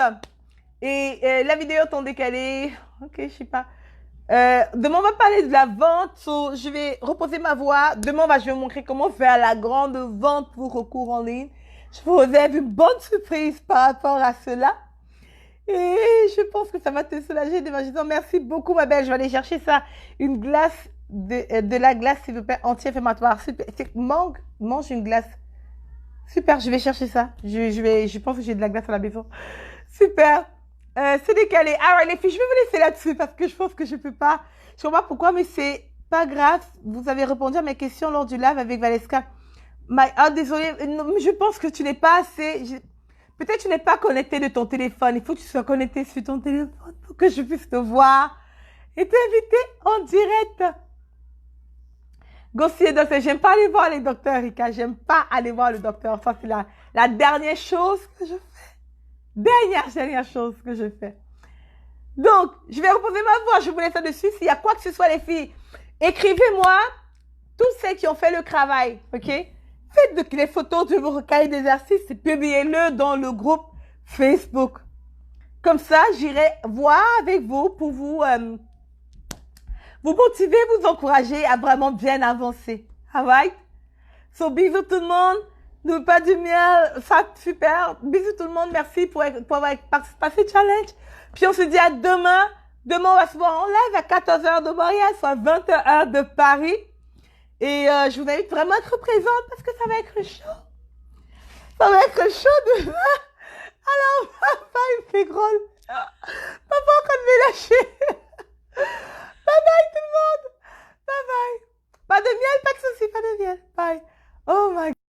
Et la vidéo est en décalé. Ok, je sais pas. Demain, on va parler de la vente. So, je vais reposer ma voix. Demain, je vais vous montrer comment faire la grande vente pour recours en ligne. Je vous réserve une bonne surprise par rapport à cela. Et je pense que ça va te soulager de ma disant merci beaucoup, ma belle. Je vais aller chercher ça. Une glace, de la glace, s'il vous plaît, anti-inflammatoire. Super. Mange une glace. Super, je vais chercher ça. Je pense que j'ai de la glace à la maison. Super. C'est décalé. Alors, les filles, je vais vous laisser là-dessus parce que je pense que je peux pas. Je sais pas pourquoi, mais c'est pas grave. Vous avez répondu à mes questions lors du live avec Valeska. Désolée. Je pense que tu n'es pas assez. Peut-être tu n'es pas connecté de ton téléphone. Il faut que tu sois connecté sur ton téléphone pour que je puisse te voir et t'inviter en direct. Gossier docteur, j'aime pas aller voir les docteurs, Rika. J'aime pas aller voir le docteur. Ça, c'est la dernière chose que je fais. Dernière chose que je fais. Donc, je vais reposer ma voix. Je vous laisse là-dessus. S'il y a quoi que ce soit, les filles, écrivez-moi tous ceux qui ont fait le travail. OK? Faites les photos de vos cahiers d'exercice et publiez-le dans le groupe Facebook. Comme ça, j'irai voir avec vous pour vous motiver, vous encourager à vraiment bien avancer. All right? So, bisous tout le monde. N'oubliez pas du miel. Ça, super. Bisous tout le monde. Merci pour avoir participé au challenge. Puis, on se dit à demain. Demain, on va se voir en live à 14h de Montréal, soit 21h de Paris. Et je vous invite vraiment à être présente parce que ça va être chaud. Ça va être chaud demain. Alors, papa, il me fait drôle. Papa, quand je vais lâcher. Bye bye tout le monde. Bye bye. Pas de miel, pas de soucis, pas de miel. Bye. Oh my God.